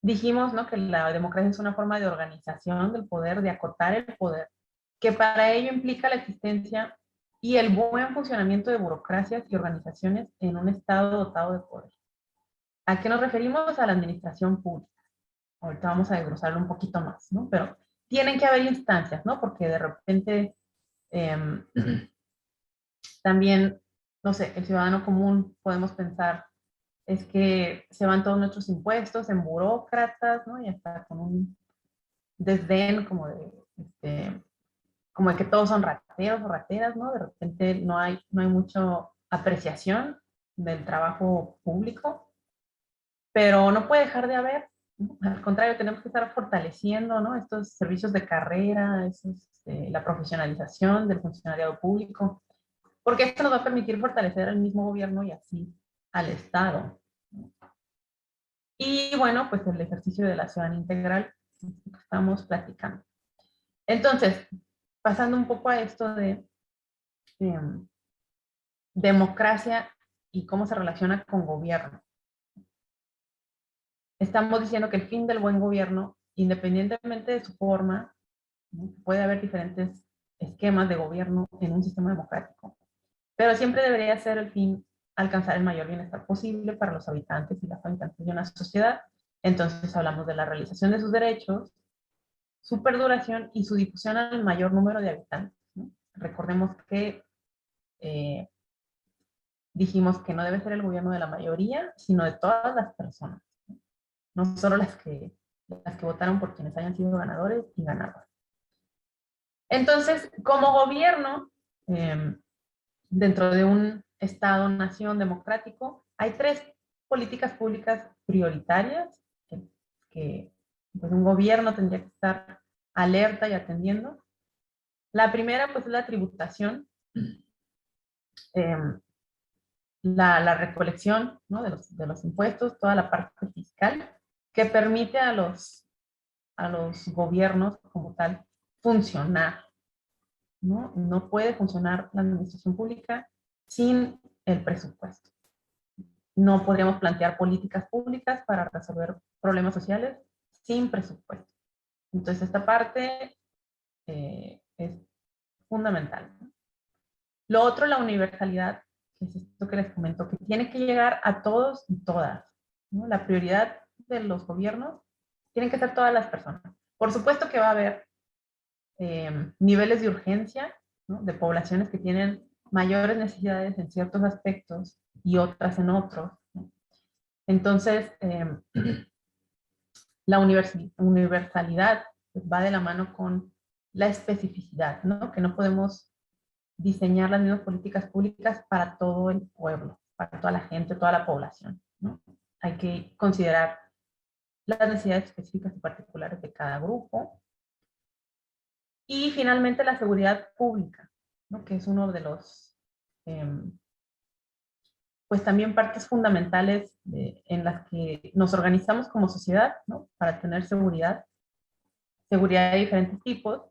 Dijimos, ¿no? Que la democracia es una forma de organización del poder, de acotar el poder, que para ello implica la existencia y el buen funcionamiento de burocracias y organizaciones en un estado dotado de poder. ¿A qué nos referimos? A la administración pública. Ahorita vamos a desglosarlo un poquito más, ¿no? Pero tienen que haber instancias, ¿no? Porque de repente también, no sé, el ciudadano común podemos pensar es que se van todos nuestros impuestos en burócratas, ¿no? Y hasta con un desdén como de que todos son rateros o rateras, ¿no? De repente no hay mucha apreciación del trabajo público, pero no puede dejar de haber, ¿no? Al contrario, tenemos que estar fortaleciendo, ¿no? Estos servicios de carrera, la profesionalización del funcionariado público, porque esto nos va a permitir fortalecer al mismo gobierno y así al Estado. Y bueno, pues el ejercicio de la ciudadanía integral que estamos platicando. Entonces, pasando un poco a esto de democracia y cómo se relaciona con gobierno. estamos diciendo que el fin del buen gobierno, independientemente de su forma, ¿no? Puede haber diferentes esquemas de gobierno en un sistema democrático, pero siempre debería ser el fin alcanzar el mayor bienestar posible para los habitantes y las habitantes de una sociedad. Entonces hablamos de la realización de sus derechos, su perduración y su difusión al mayor número de habitantes, ¿no? Recordemos que dijimos que no debe ser el gobierno de la mayoría, sino de todas las personas, no solo las que votaron por quienes hayan sido ganadores y ganadoras. Entonces, como gobierno, dentro de un Estado-nación democrático, hay 3 políticas públicas prioritarias que pues, un gobierno tendría que estar alerta y atendiendo. La primera, pues, es la tributación, la recolección, ¿no? de los impuestos, toda la parte fiscal, que permite a los gobiernos como tal funcionar, ¿no? No puede funcionar la administración pública sin el presupuesto. No podríamos plantear políticas públicas para resolver problemas sociales sin presupuesto. Entonces, esta parte es fundamental, ¿no? Lo otro, la universalidad, que es esto que les comento, que tiene que llegar a todos y todas, ¿no? La prioridad de los gobiernos tienen que ser todas las personas. Por supuesto que va a haber niveles de urgencia, ¿no? De poblaciones que tienen mayores necesidades en ciertos aspectos y otras en otros, ¿no? Entonces, la universalidad pues, va de la mano con la especificidad, ¿no? Que no podemos diseñar las mismas políticas públicas para todo el pueblo, para toda la gente, toda la población, ¿no? Hay que considerar las necesidades específicas y particulares de cada grupo. Y finalmente la seguridad pública, ¿no? Que es uno de los, pues también partes fundamentales en las que nos organizamos como sociedad, ¿no? Para tener seguridad de diferentes tipos,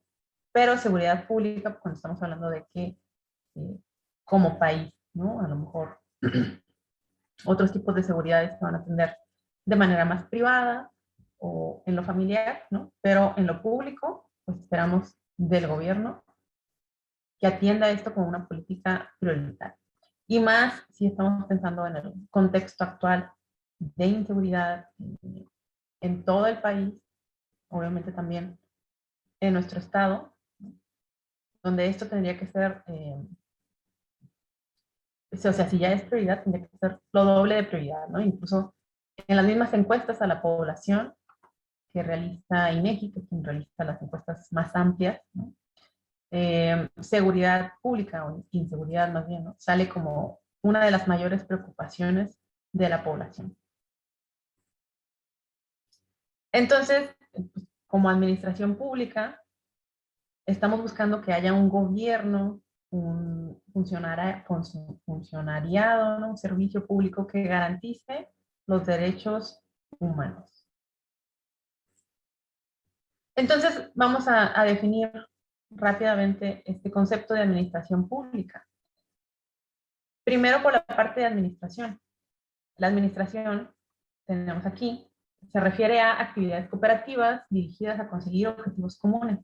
pero seguridad pública cuando estamos hablando de que como país, ¿no? A lo mejor otros tipos de seguridades se van a atender de manera más privada o en lo familiar, ¿no? Pero en lo público, pues esperamos del gobierno que atienda esto como una política prioritaria. Y más si estamos pensando en el contexto actual de inseguridad en todo el país, obviamente también en nuestro estado, donde esto tendría que ser, o sea, si ya es prioridad, tendría que ser lo doble de prioridad, ¿no? Incluso en las mismas encuestas a la población que realiza INEGI, que es quien realiza las encuestas más amplias, ¿no? Seguridad pública o inseguridad más bien, ¿no? Sale como una de las mayores preocupaciones de la población. Entonces, pues, como administración pública, estamos buscando que haya un gobierno, un funcionariado, ¿no? Un servicio público que garantice los derechos humanos. Entonces, vamos a definir rápidamente este concepto de administración pública. Primero por la parte de administración. La administración, tenemos aquí, se refiere a actividades cooperativas dirigidas a conseguir objetivos comunes.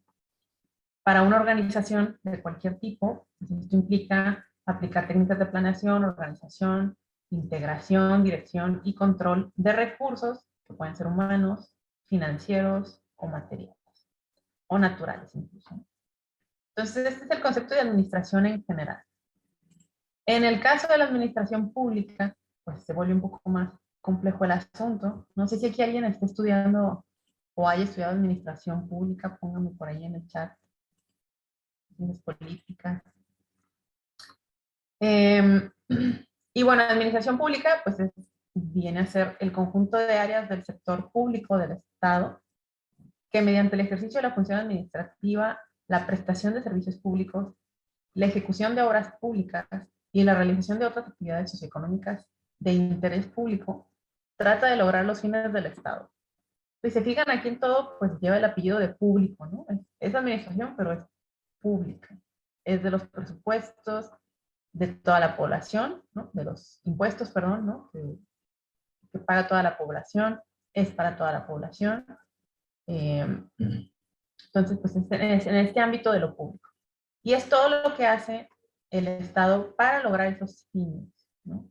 Para una organización de cualquier tipo, esto implica aplicar técnicas de planeación, organización, integración, dirección y control de recursos que pueden ser humanos, financieros o materiales, o naturales incluso. Entonces, este es el concepto de administración en general. En el caso de la administración pública, pues se vuelve un poco más complejo el asunto. No sé si aquí alguien está estudiando o haya estudiado administración pública, pónganme por ahí en el chat. Políticas. Y bueno, la administración pública, pues viene a ser el conjunto de áreas del sector público del Estado que mediante el ejercicio de la función administrativa, la prestación de servicios públicos, la ejecución de obras públicas y la realización de otras actividades socioeconómicas de interés público, trata de lograr los fines del Estado. Si se fijan aquí en todo, pues lleva el apellido de público, ¿no? Es administración, pero es pública. Es de los presupuestos de toda la población, ¿no? De los impuestos, perdón, ¿no? Que paga toda la población, es para toda la población. Entonces, pues en este ámbito de lo público. Y es todo lo que hace el Estado para lograr esos fines, ¿no?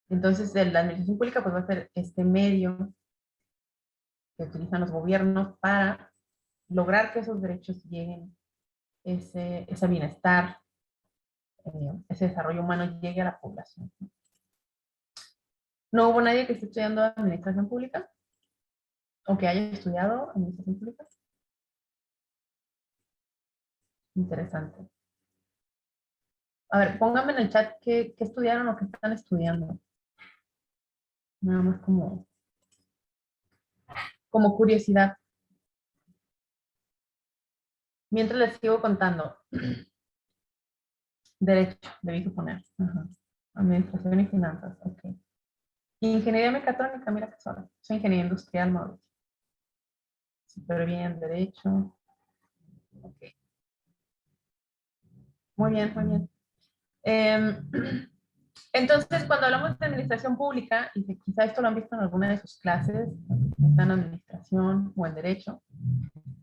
Entonces, la administración pública pues va a ser este medio que utilizan los gobiernos para lograr que esos derechos lleguen, ese bienestar, ese desarrollo humano llegue a la población. ¿No hubo nadie que esté estudiando administración pública? ¿O que haya estudiado administración pública? Interesante. A ver, pónganme en el chat qué estudiaron o qué están estudiando. Nada más como curiosidad. Mientras les sigo contando. Derecho, debí suponer. Ajá. Administración y finanzas, ok. Ingeniería mecatrónica, mira que sola. Soy ingeniería industrial, Mauricio. Súper bien, derecho. Ok. Muy bien, muy bien. Entonces, cuando hablamos de administración pública, y que quizá esto lo han visto en alguna de sus clases, está en administración o en derecho,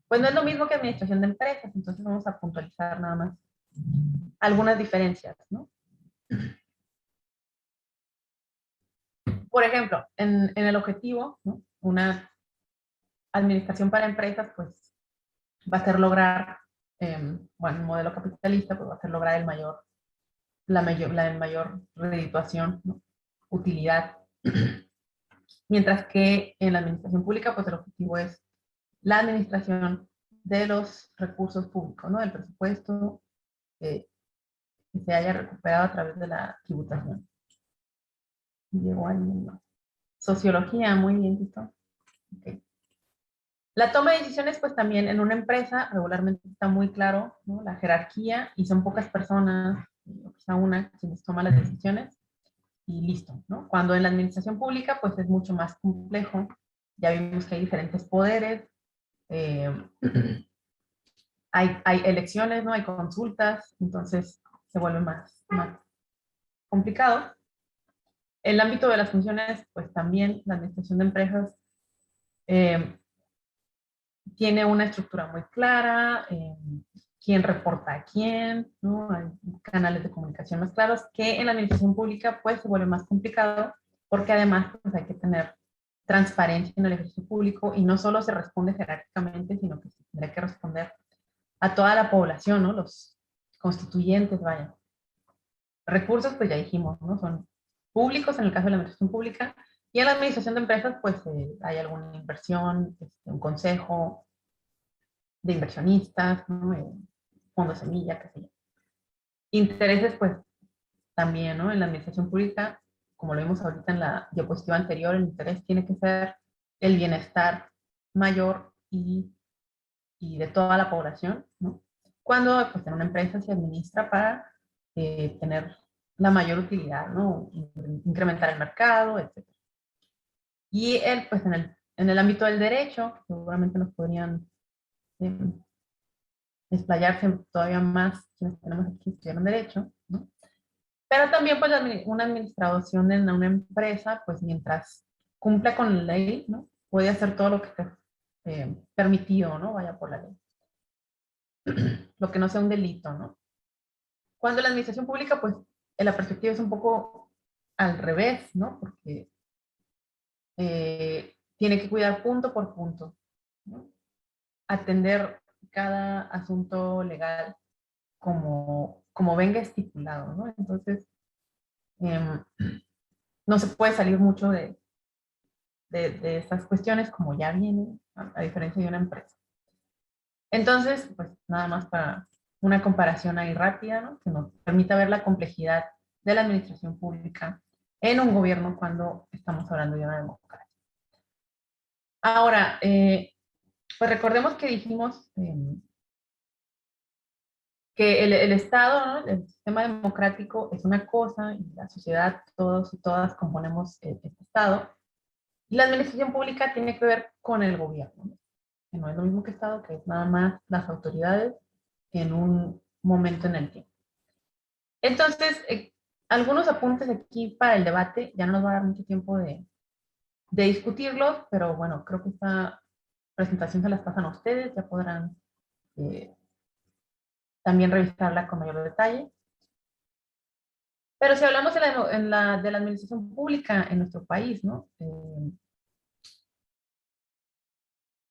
pues no es lo mismo que administración de empresas, entonces vamos a puntualizar nada más algunas diferencias, ¿no? Por ejemplo, en el objetivo, ¿no? Una administración para empresas, pues va a ser lograr, bueno, un modelo capitalista, pues va a ser lograr la mayor redituación, ¿no? Utilidad. Mientras que en la administración pública, pues el objetivo es la administración de los recursos públicos, ¿no? Del presupuesto que se haya recuperado a través de la tributación. Llegó alguien más. Sociología, muy bien, Tito. Okay. La toma de decisiones, pues también en una empresa regularmente está muy claro, ¿no? La jerarquía, y son pocas personas, o quizá una, quienes toman las decisiones, y listo, ¿no? Cuando en la administración pública, pues es mucho más complejo. Ya vimos que hay diferentes poderes, hay elecciones, ¿no? Hay consultas, entonces se vuelve más complicado. El ámbito de las funciones, pues también la administración de empresas tiene una estructura muy clara, quién reporta a quién, ¿no? Hay canales de comunicación más claros, que en la administración pública pues se vuelve más complicado, porque además pues, hay que tener transparencia en el ejercicio público, y no solo se responde jerárquicamente, sino que se tendrá que responder a toda la población, ¿no? Los constituyentes, vaya. Recursos, pues ya dijimos, ¿no? Son públicos en el caso de la administración pública, y en la administración de empresas, pues hay alguna inversión, un consejo de inversionistas, ¿no? Fondo semilla, qué sé yo. Intereses, pues también, ¿no? En la administración pública, como lo vimos ahorita en la diapositiva anterior, el interés tiene que ser el bienestar mayor y de toda la población, ¿no? Cuando pues, en una empresa se administra para tener la mayor utilidad, ¿no? Incrementar el mercado, etc. Y pues en el ámbito del derecho, seguramente nos podrían explayarse todavía más quienes tenemos aquí que estudiaron derecho, ¿no? Pero también pues una administración en una empresa, pues mientras cumpla con la ley, ¿no? Puede hacer todo lo que esté permitido, ¿no? Vaya por la ley. Lo que no sea un delito, ¿no? Cuando la administración pública, pues la perspectiva es un poco al revés, ¿no? Porque tiene que cuidar punto por punto, ¿no? Atender cada asunto legal como venga estipulado, ¿no? Entonces, no se puede salir mucho de estas cuestiones como ya viene, a diferencia de una empresa. Entonces, pues nada más para una comparación ahí rápida, ¿no? Que nos permita ver la complejidad de la administración pública en un gobierno cuando estamos hablando de una democracia. Ahora, pues recordemos que dijimos que el Estado, ¿no? El sistema democrático es una cosa, y la sociedad, todos y todas componemos este Estado, y la administración pública tiene que ver con el gobierno, ¿no? Que no es lo mismo que Estado, que es nada más las autoridades en un momento en el tiempo. Entonces, algunos apuntes aquí para el debate, ya no nos va a dar mucho tiempo de de discutirlos, pero bueno, creo que esta presentación se las pasan a ustedes, ya podrán también revisarla con mayor detalle. Pero si hablamos de la administración pública en nuestro país, ¿no?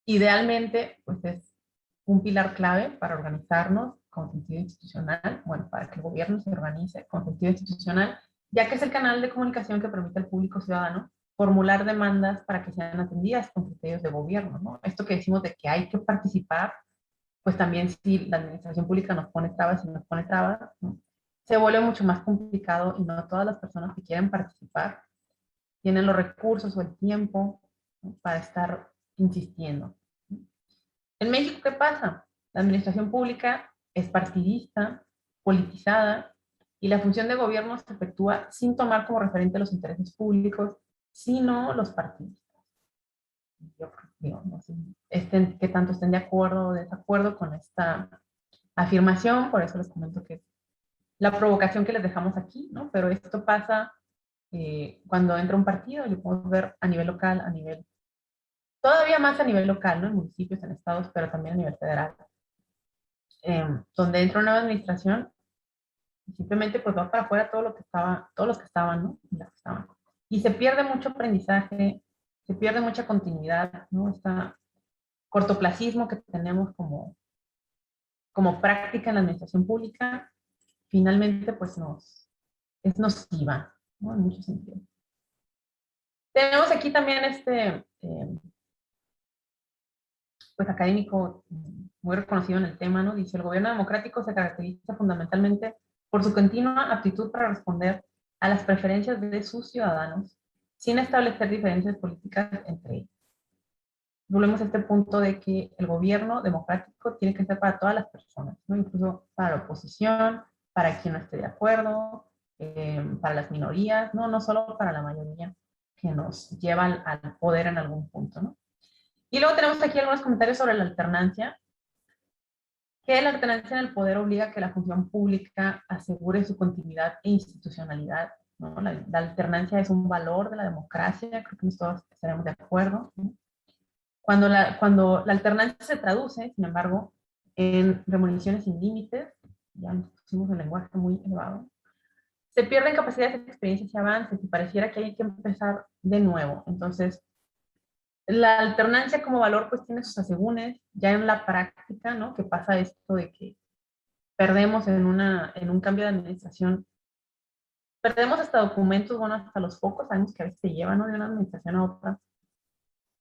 Idealmente, pues es un pilar clave para organizarnos con sentido institucional, bueno, para que el gobierno se organice con sentido institucional, ya que es el canal de comunicación que permite al público ciudadano formular demandas para que sean atendidas con criterios de gobierno, ¿no? Esto que decimos de que hay que participar, pues también si la administración pública nos pone trabas y nos pone trabas, ¿no? Se vuelve mucho más complicado y no todas las personas que quieren participar tienen los recursos o el tiempo, ¿no?, para estar insistiendo. En México, ¿qué pasa? La administración pública es partidista, politizada, y la función de gobierno se efectúa sin tomar como referente los intereses públicos, sino los partidistas. Yo digo, no sé que tanto estén de acuerdo o desacuerdo con esta afirmación, por eso les comento que la provocación que les dejamos aquí, ¿no? Pero esto pasa cuando entra un partido, y lo podemos ver a nivel local, todavía más a nivel local, ¿no? En municipios, en estados, pero también a nivel federal. Donde entra una nueva administración, simplemente pues va para afuera todos los que estaban, ¿no? Y se pierde mucho aprendizaje, se pierde mucha continuidad, ¿no? Este cortoplacismo que tenemos como práctica en la administración pública, finalmente pues es nociva, ¿no? En muchos sentidos. Tenemos aquí también pues académico muy reconocido en el tema, ¿no? Dice: el gobierno democrático se caracteriza fundamentalmente por su continua aptitud para responder a las preferencias de sus ciudadanos, sin establecer diferencias políticas entre ellos. Volvemos a este punto de que el gobierno democrático tiene que ser para todas las personas, ¿no? Incluso para la oposición, para quien no esté de acuerdo, para las minorías, no solo para la mayoría que nos lleva al poder en algún punto, ¿no? Y luego tenemos aquí algunos comentarios sobre la alternancia, que la alternancia en el poder obliga a que la función pública asegure su continuidad e institucionalidad, ¿no? La alternancia es un valor de la democracia, creo que todos estaremos de acuerdo, ¿no? Cuando la alternancia se traduce, sin embargo, en remuniciones sin límites, ya nos pusimos un lenguaje muy elevado, se pierden capacidades, experiencias y avances, y pareciera que hay que empezar de nuevo. Entonces, la alternancia como valor pues tiene sus asegúnes, ya en la práctica, ¿no? Que pasa esto de que perdemos en un cambio de administración, perdemos hasta documentos, bueno, hasta los pocos años que a veces se llevan, ¿no?, de una administración a otra,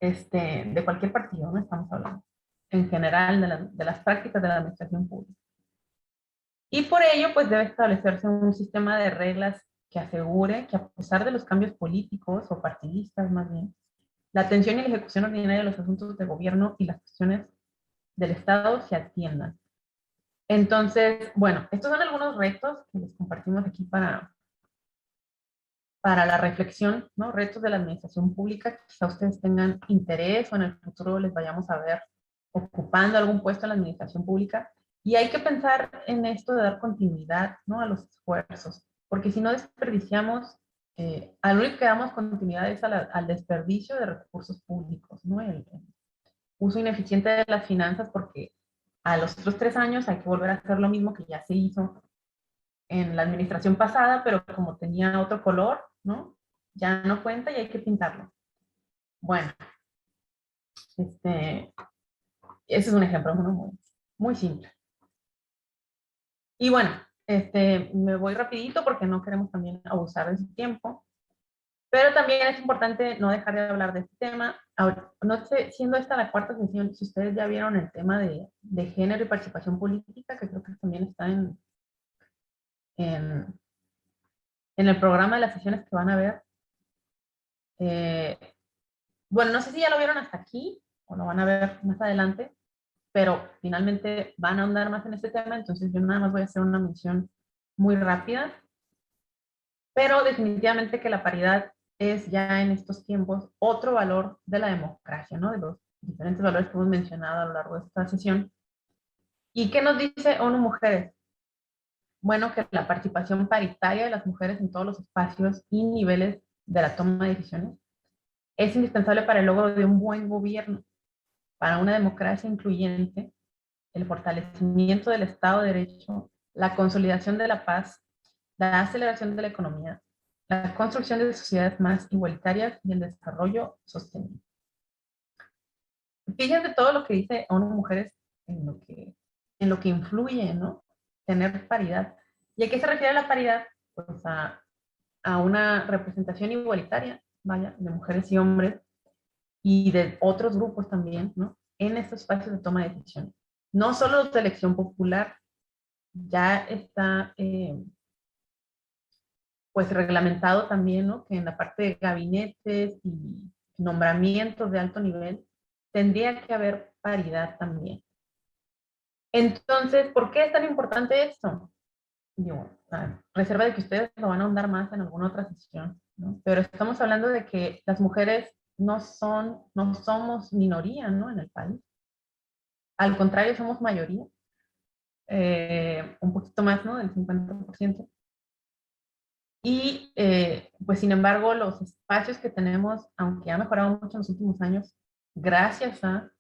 de cualquier partido, ¿no? Estamos hablando, en general, de las prácticas de la administración pública. Y por ello, pues debe establecerse un sistema de reglas que asegure que a pesar de los cambios políticos o partidistas más bien, la atención y la ejecución ordinaria de los asuntos de gobierno y las cuestiones del Estado se atiendan. Entonces, bueno, estos son algunos retos que les compartimos aquí para la reflexión, ¿no? Retos de la administración pública. Quizá ustedes tengan interés o en el futuro les vayamos a ver ocupando algún puesto en la administración pública. Y hay que pensar en esto de dar continuidad, ¿no?, a los esfuerzos, porque si no desperdiciamos, al único que damos continuidad es al desperdicio de recursos públicos, ¿no? El uso ineficiente de las finanzas, porque a los otros 3 años hay que volver a hacer lo mismo que ya se hizo en la administración pasada, pero como tenía otro color, ¿no?, ya no cuenta y hay que pintarlo. Bueno, ese es un ejemplo, ¿no?, muy, muy simple. Y bueno, me voy rapidito porque no queremos también abusar de su tiempo, pero también es importante no dejar de hablar de este tema. Ahora, no sé, siendo esta la 4ª sesión, si ustedes ya vieron el tema de género y participación política, que creo que también está en el programa de las sesiones que van a ver. Bueno, no sé si ya lo vieron hasta aquí o lo van a ver más adelante, pero finalmente van a ahondar más en este tema, entonces yo nada más voy a hacer una mención muy rápida. Pero definitivamente que la paridad es ya en estos tiempos otro valor de la democracia, ¿no?, de los diferentes valores que hemos mencionado a lo largo de esta sesión. ¿Y qué nos dice ONU Mujeres? Bueno, que la participación paritaria de las mujeres en todos los espacios y niveles de la toma de decisiones es indispensable para el logro de un buen gobierno, para una democracia incluyente, el fortalecimiento del Estado de Derecho, la consolidación de la paz, la aceleración de la economía, la construcción de sociedades más igualitarias y el desarrollo sostenible. Fíjense todo lo que dice ONU Mujeres en lo que influye, ¿no? Tener paridad. ¿Y a qué se refiere la paridad? Pues a una representación igualitaria, vaya, de mujeres y hombres y de otros grupos también, ¿no? En estos espacios de toma de decisiones. No solo de elección popular, ya está pues reglamentado también, ¿no? Que en la parte de gabinetes y nombramientos de alto nivel tendría que haber paridad también. Entonces, ¿por qué es tan importante esto? Digo, reserva de que ustedes lo van a ahondar más en alguna otra sesión, ¿no? Pero estamos hablando de que las mujeres no somos minoría, ¿no? En el país. Al contrario, somos mayoría. Un poquito más, ¿no? Del 50%. Y pues sin embargo, los espacios que tenemos, aunque ha mejorado mucho en los últimos años, gracias a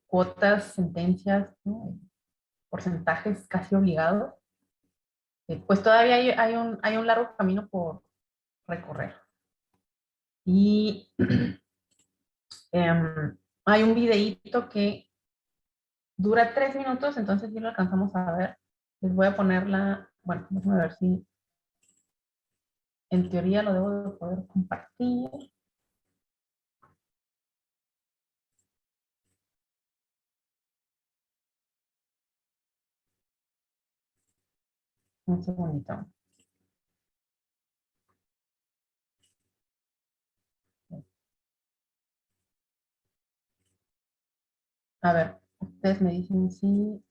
cuotas, sentencias, ¿no? Porcentajes casi obligados, pues todavía hay un largo camino por recorrer. Y hay un videíto que dura 3 minutos, entonces si lo alcanzamos a ver. Les voy a ponerla, bueno, déjame ver si en teoría lo debo de poder compartir. Un segundito. A ver, ustedes me dicen si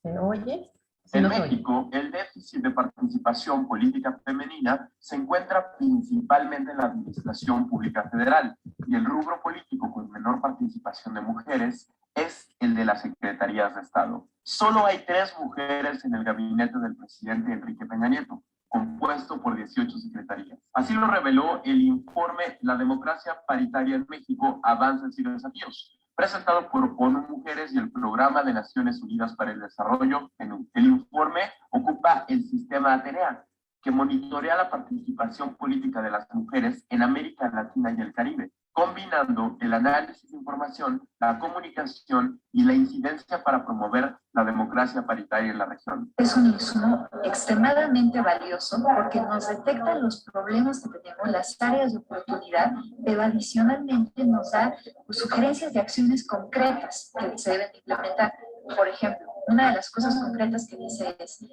se oye. Si En no se oye. México, el déficit de participación política femenina se encuentra principalmente en la administración pública federal y el rubro político con menor participación de mujeres es el de las secretarías de Estado. Solo hay 3 mujeres en el gabinete del presidente Enrique Peña Nieto, compuesto por 18 secretarías. Así lo reveló el informe La democracia paritaria en México, avances y desafíos, presentado por ONU Mujeres y el Programa de Naciones Unidas para el Desarrollo. El informe ocupa el sistema Atenea, que monitorea la participación política de las mujeres en América Latina y el Caribe, combinando el análisis de información, la comunicación y la incidencia para promover la democracia paritaria en la región. Es un insumo extremadamente valioso porque nos detecta los problemas que tenemos, las áreas de oportunidad, pero adicionalmente nos da sugerencias de acciones concretas que se deben implementar. Por ejemplo, una de las cosas concretas que dice es,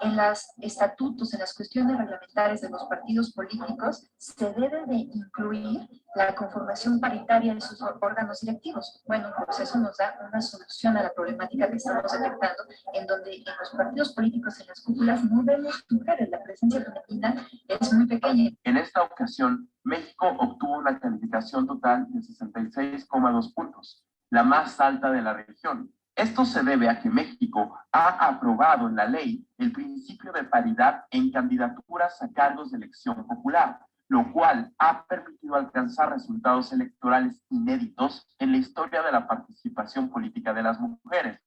en los estatutos, en las cuestiones reglamentarias de los partidos políticos, se debe de incluir la conformación paritaria de sus órganos directivos. Bueno, pues eso nos da una solución a la problemática que estamos detectando, en donde en los partidos políticos, en las cúpulas, no vemos mujeres, la presencia femenina es muy pequeña. En esta ocasión, México obtuvo una calificación total de 66,2 puntos, la más alta de la región. Esto se debe a que México ha aprobado en la ley el principio de paridad en candidaturas a cargos de elección popular, lo cual ha permitido alcanzar resultados electorales inéditos en la historia de la participación política de las mujeres,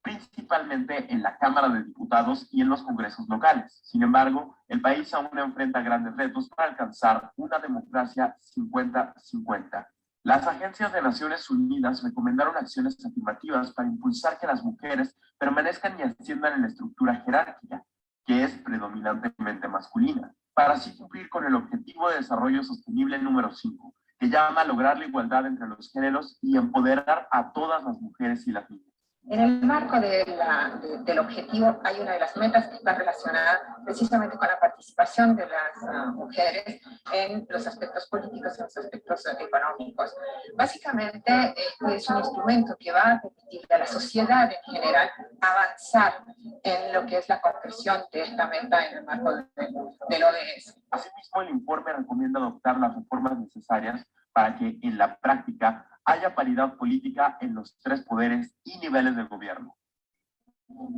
principalmente en la Cámara de Diputados y en los congresos locales. Sin embargo, el país aún enfrenta grandes retos para alcanzar una democracia 50-50. Las agencias de Naciones Unidas recomendaron acciones afirmativas para impulsar que las mujeres permanezcan y asciendan en la estructura jerárquica, que es predominantemente masculina, para así cumplir con el Objetivo de Desarrollo Sostenible número 5, que llama a lograr la igualdad entre los géneros y empoderar a todas las mujeres y las niñas. En el marco del objetivo hay una de las metas que está relacionada precisamente con la participación de las mujeres en los aspectos políticos y los aspectos económicos. Básicamente es un instrumento que va a permitir a la sociedad en general avanzar en lo que es la concreción de esta meta en el marco del ODS. Asimismo, el informe recomienda adoptar las reformas necesarias para que en la práctica haya paridad política en los 3 poderes y niveles de gobierno.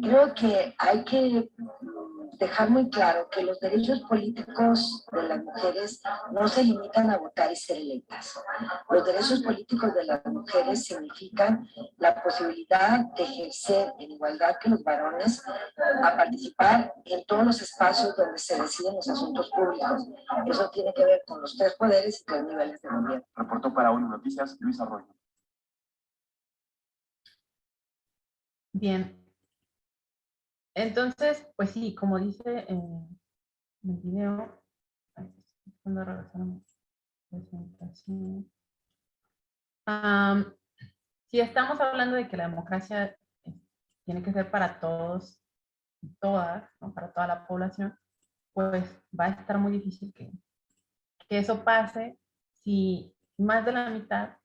Creo que hay que dejar muy claro que los derechos políticos de las mujeres no se limitan a votar y ser electas. Los derechos políticos de las mujeres significan la posibilidad de ejercer en igualdad que los varones a participar en todos los espacios donde se deciden los asuntos públicos. Eso tiene que ver con los 3 poderes y 3 niveles de gobierno. Reportó para ONU Noticias Luis Arroyo. Bien. Entonces, pues sí, como dice en el video, cuando regresamos presentación. Si estamos hablando de que la democracia tiene que ser para todos y todas, ¿no? Para toda la población, pues va a estar muy difícil que eso pase si más de la mitad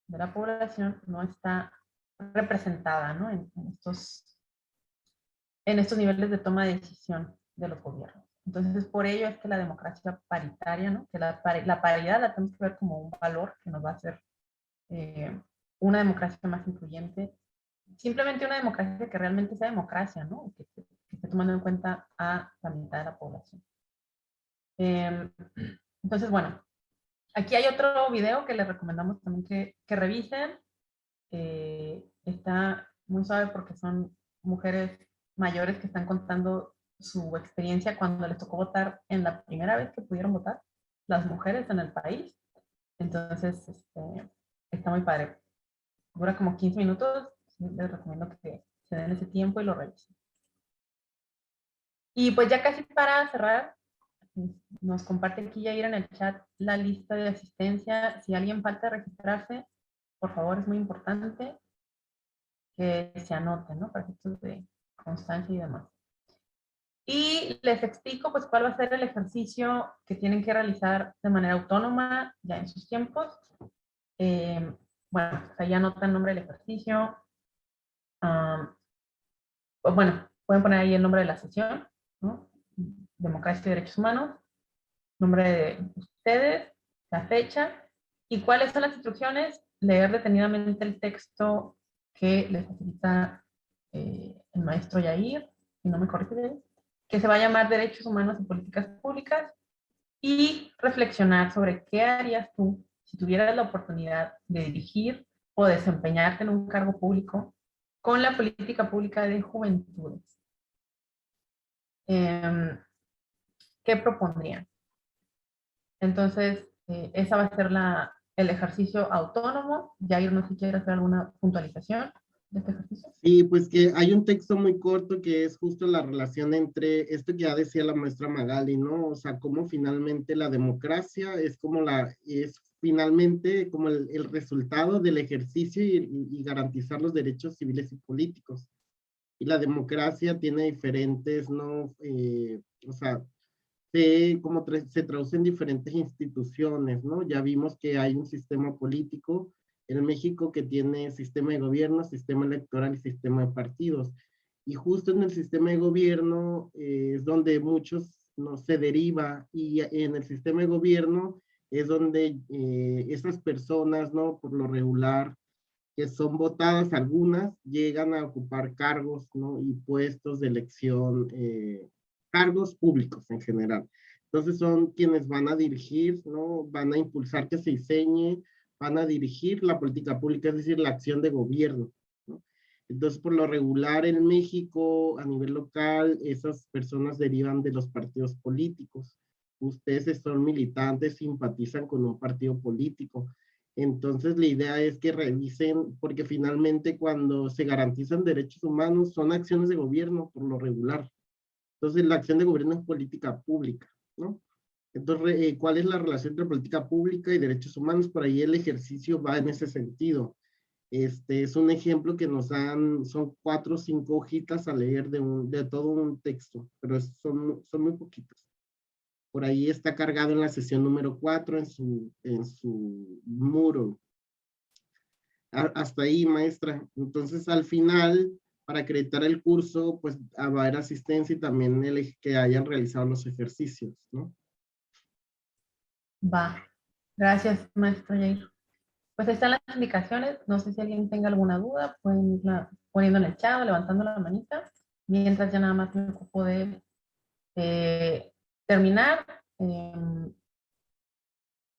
de la población no está representada, ¿no? en estos niveles de toma de decisión de los gobiernos. Entonces, por ello es que la democracia paritaria, ¿no? Que la paridad la tenemos que ver como un valor que nos va a hacer una democracia más incluyente, simplemente una democracia que realmente sea democracia, ¿no? Que esté tomando en cuenta a la mitad de la población. Entonces, bueno, aquí hay otro video que les recomendamos también que revisen. Está muy suave porque son mujeres mayores que están contando su experiencia cuando les tocó votar en la primera vez que pudieron votar las mujeres en el país. Entonces, está muy padre. Dura como 15 minutos. Les recomiendo que se den ese tiempo y lo revisen. Y pues ya casi para cerrar, nos comparte aquí Yair en el chat la lista de asistencia. Si alguien falta registrarse, por favor, es muy importante que se anoten, ¿no? Para efectos de constancia y demás. Y les explico pues cuál va a ser el ejercicio que tienen que realizar de manera autónoma ya en sus tiempos. Bueno, pues ahí anotan el nombre del ejercicio. Bueno, pueden poner ahí el nombre de la sesión, ¿no? Democracia y Derechos Humanos, nombre de ustedes, la fecha y cuáles son las instrucciones. Leer detenidamente el texto que les facilita el maestro Yair, si no me corrige, que se va a llamar Derechos Humanos y Políticas Públicas, y reflexionar sobre qué harías tú si tuvieras la oportunidad de dirigir o desempeñarte en un cargo público con la política pública de juventudes. ¿Qué propondrían? Entonces, esa va a ser el ejercicio autónomo. Yair, no sé si quiere hacer alguna puntualización de este ejercicio. Sí, pues que hay un texto muy corto que es justo la relación entre esto que ya decía la maestra Magali, ¿no? O sea, cómo finalmente la democracia es finalmente como el resultado del ejercicio y garantizar los derechos civiles y políticos. Y la democracia tiene diferentes, ¿no? O sea, se traduce en diferentes instituciones, ¿no? Ya vimos que hay un sistema político en México que tiene sistema de gobierno, sistema electoral y sistema de partidos. Y justo en el sistema de gobierno es donde muchos no se deriva, y en el sistema de gobierno es donde esas personas, ¿no? Por lo regular, que son votadas algunas, llegan a ocupar cargos, ¿no? Y puestos de elección, cargos públicos en general. Entonces son quienes van a dirigir, ¿no? Van a impulsar que se diseñe, van a dirigir la política pública, es decir, la acción de gobierno, ¿no? Entonces, por lo regular en México, a nivel local, esas personas derivan de los partidos políticos. Ustedes son militantes, simpatizan con un partido político. Entonces, la idea es que revisen, porque finalmente cuando se garantizan derechos humanos son acciones de gobierno, por lo regular. Entonces, la acción de gobierno es política pública, ¿no? Entonces, ¿cuál es la relación entre política pública y derechos humanos? Por ahí el ejercicio va en ese sentido. Es un ejemplo que nos dan, son 4 o 5 hojitas a leer de todo un texto, pero son muy poquitas. Por ahí está cargado en la sesión número 4 en su muro. Hasta ahí, maestra. Entonces, al final, para acreditar el curso, pues va a haber asistencia y también que hayan realizado los ejercicios, ¿no? Va. Gracias, maestro Yair. Pues ahí están las indicaciones. No sé si alguien tenga alguna duda, pueden irla poniendo en el chat o levantando la manita. Mientras ya nada más me ocupo de terminar,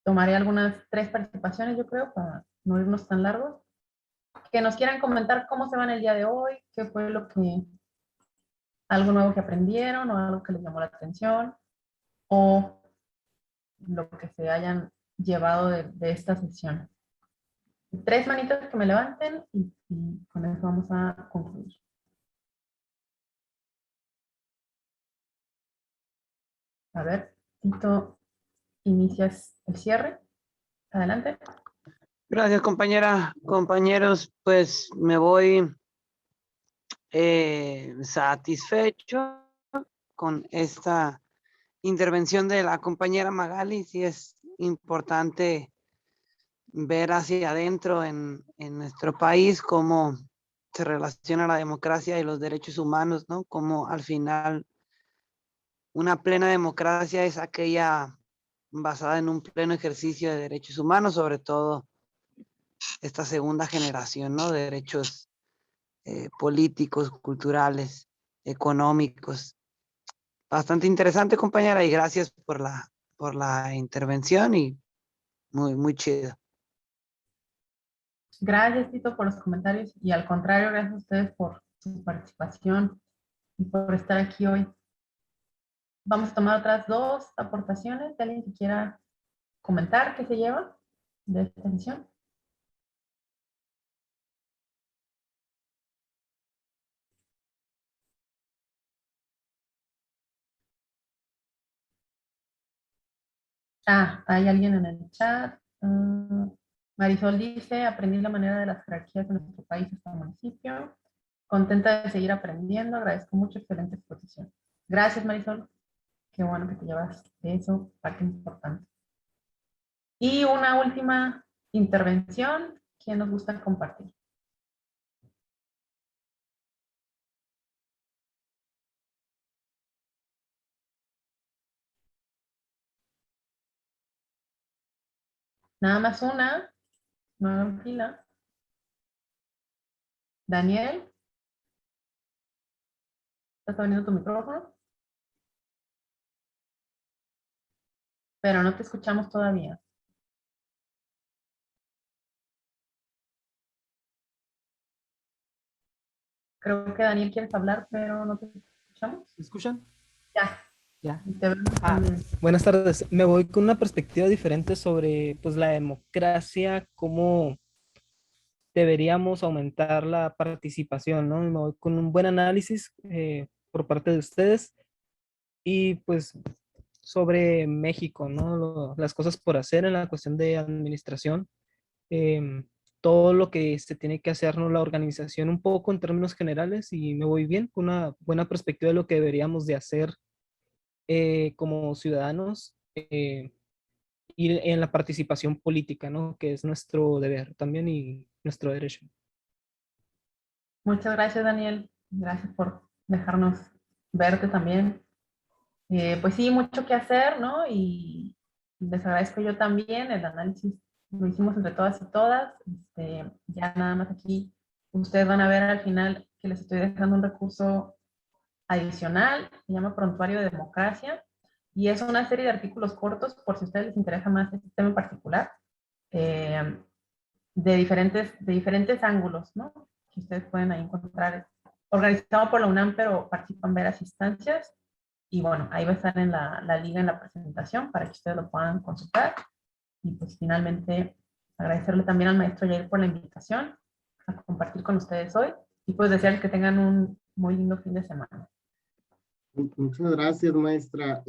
tomaré algunas 3 participaciones, yo creo, para no irnos tan largos. Que nos quieran comentar cómo se van el día de hoy, qué fue algo nuevo que aprendieron o algo que les llamó la atención, o lo que se hayan llevado de esta sesión. 3 manitos que me levanten y con eso vamos a concluir. A ver, Tito, inicias el cierre. Adelante. Gracias, compañera. Compañeros, pues me voy satisfecho con esta intervención de la compañera Magali. Sí es importante ver hacia adentro en nuestro país cómo se relaciona la democracia y los derechos humanos, ¿no? Cómo al final una plena democracia es aquella basada en un pleno ejercicio de derechos humanos, sobre todo esta segunda generación, ¿no? De derechos políticos, culturales, económicos. Bastante interesante, compañera, y gracias por la intervención y muy chido. Gracias, Tito, por los comentarios y al contrario, gracias a ustedes por su participación y por estar aquí hoy. Vamos a tomar otras 2 aportaciones de alguien que quiera comentar qué se lleva de esta sesión. Hay alguien en el chat. Marisol dice, aprendí la manera de las jerarquías de nuestro país hasta el municipio. Contenta de seguir aprendiendo, agradezco mucho, excelente exposición. Gracias, Marisol. Qué bueno que te llevas de eso, parte importante. Y una última intervención, ¿quién nos gusta compartir? Nada más una, no hagan fila. Daniel, ¿estás abriendo tu micrófono? Pero no te escuchamos todavía. Creo que Daniel quieres hablar, pero no te escuchamos. ¿Me escuchan? Ya. Ya. Te vemos también. Buenas tardes. Me voy con una perspectiva diferente sobre pues, la democracia, cómo deberíamos aumentar la participación, ¿no? Y me voy con un buen análisis por parte de ustedes y pues sobre México, ¿no? Las cosas por hacer en la cuestión de administración, todo lo que se tiene que hacer, ¿no? La organización un poco en términos generales y me voy bien con una buena perspectiva de lo que deberíamos de hacer como ciudadanos y en la participación política, ¿no? Que es nuestro deber también y nuestro derecho. Muchas gracias, Daniel. Gracias por dejarnos verte también. Pues sí, mucho que hacer, ¿no? Y les agradezco yo también. El análisis lo hicimos entre todas y todas. Ya nada más aquí, ustedes van a ver al final que les estoy dejando un recurso adicional, se llama Prontuario de Democracia, y es una serie de artículos cortos, por si a ustedes les interesa más este tema en particular, de diferentes ángulos, ¿no? Que ustedes pueden ahí encontrar, organizado por la UNAM, pero participan varias instancias, y bueno, ahí va a estar en la liga en la presentación para que ustedes lo puedan consultar, y pues finalmente agradecerle también al maestro Yair por la invitación a compartir con ustedes hoy, y pues desearles que tengan un muy lindo fin de semana. Muchas gracias, maestra.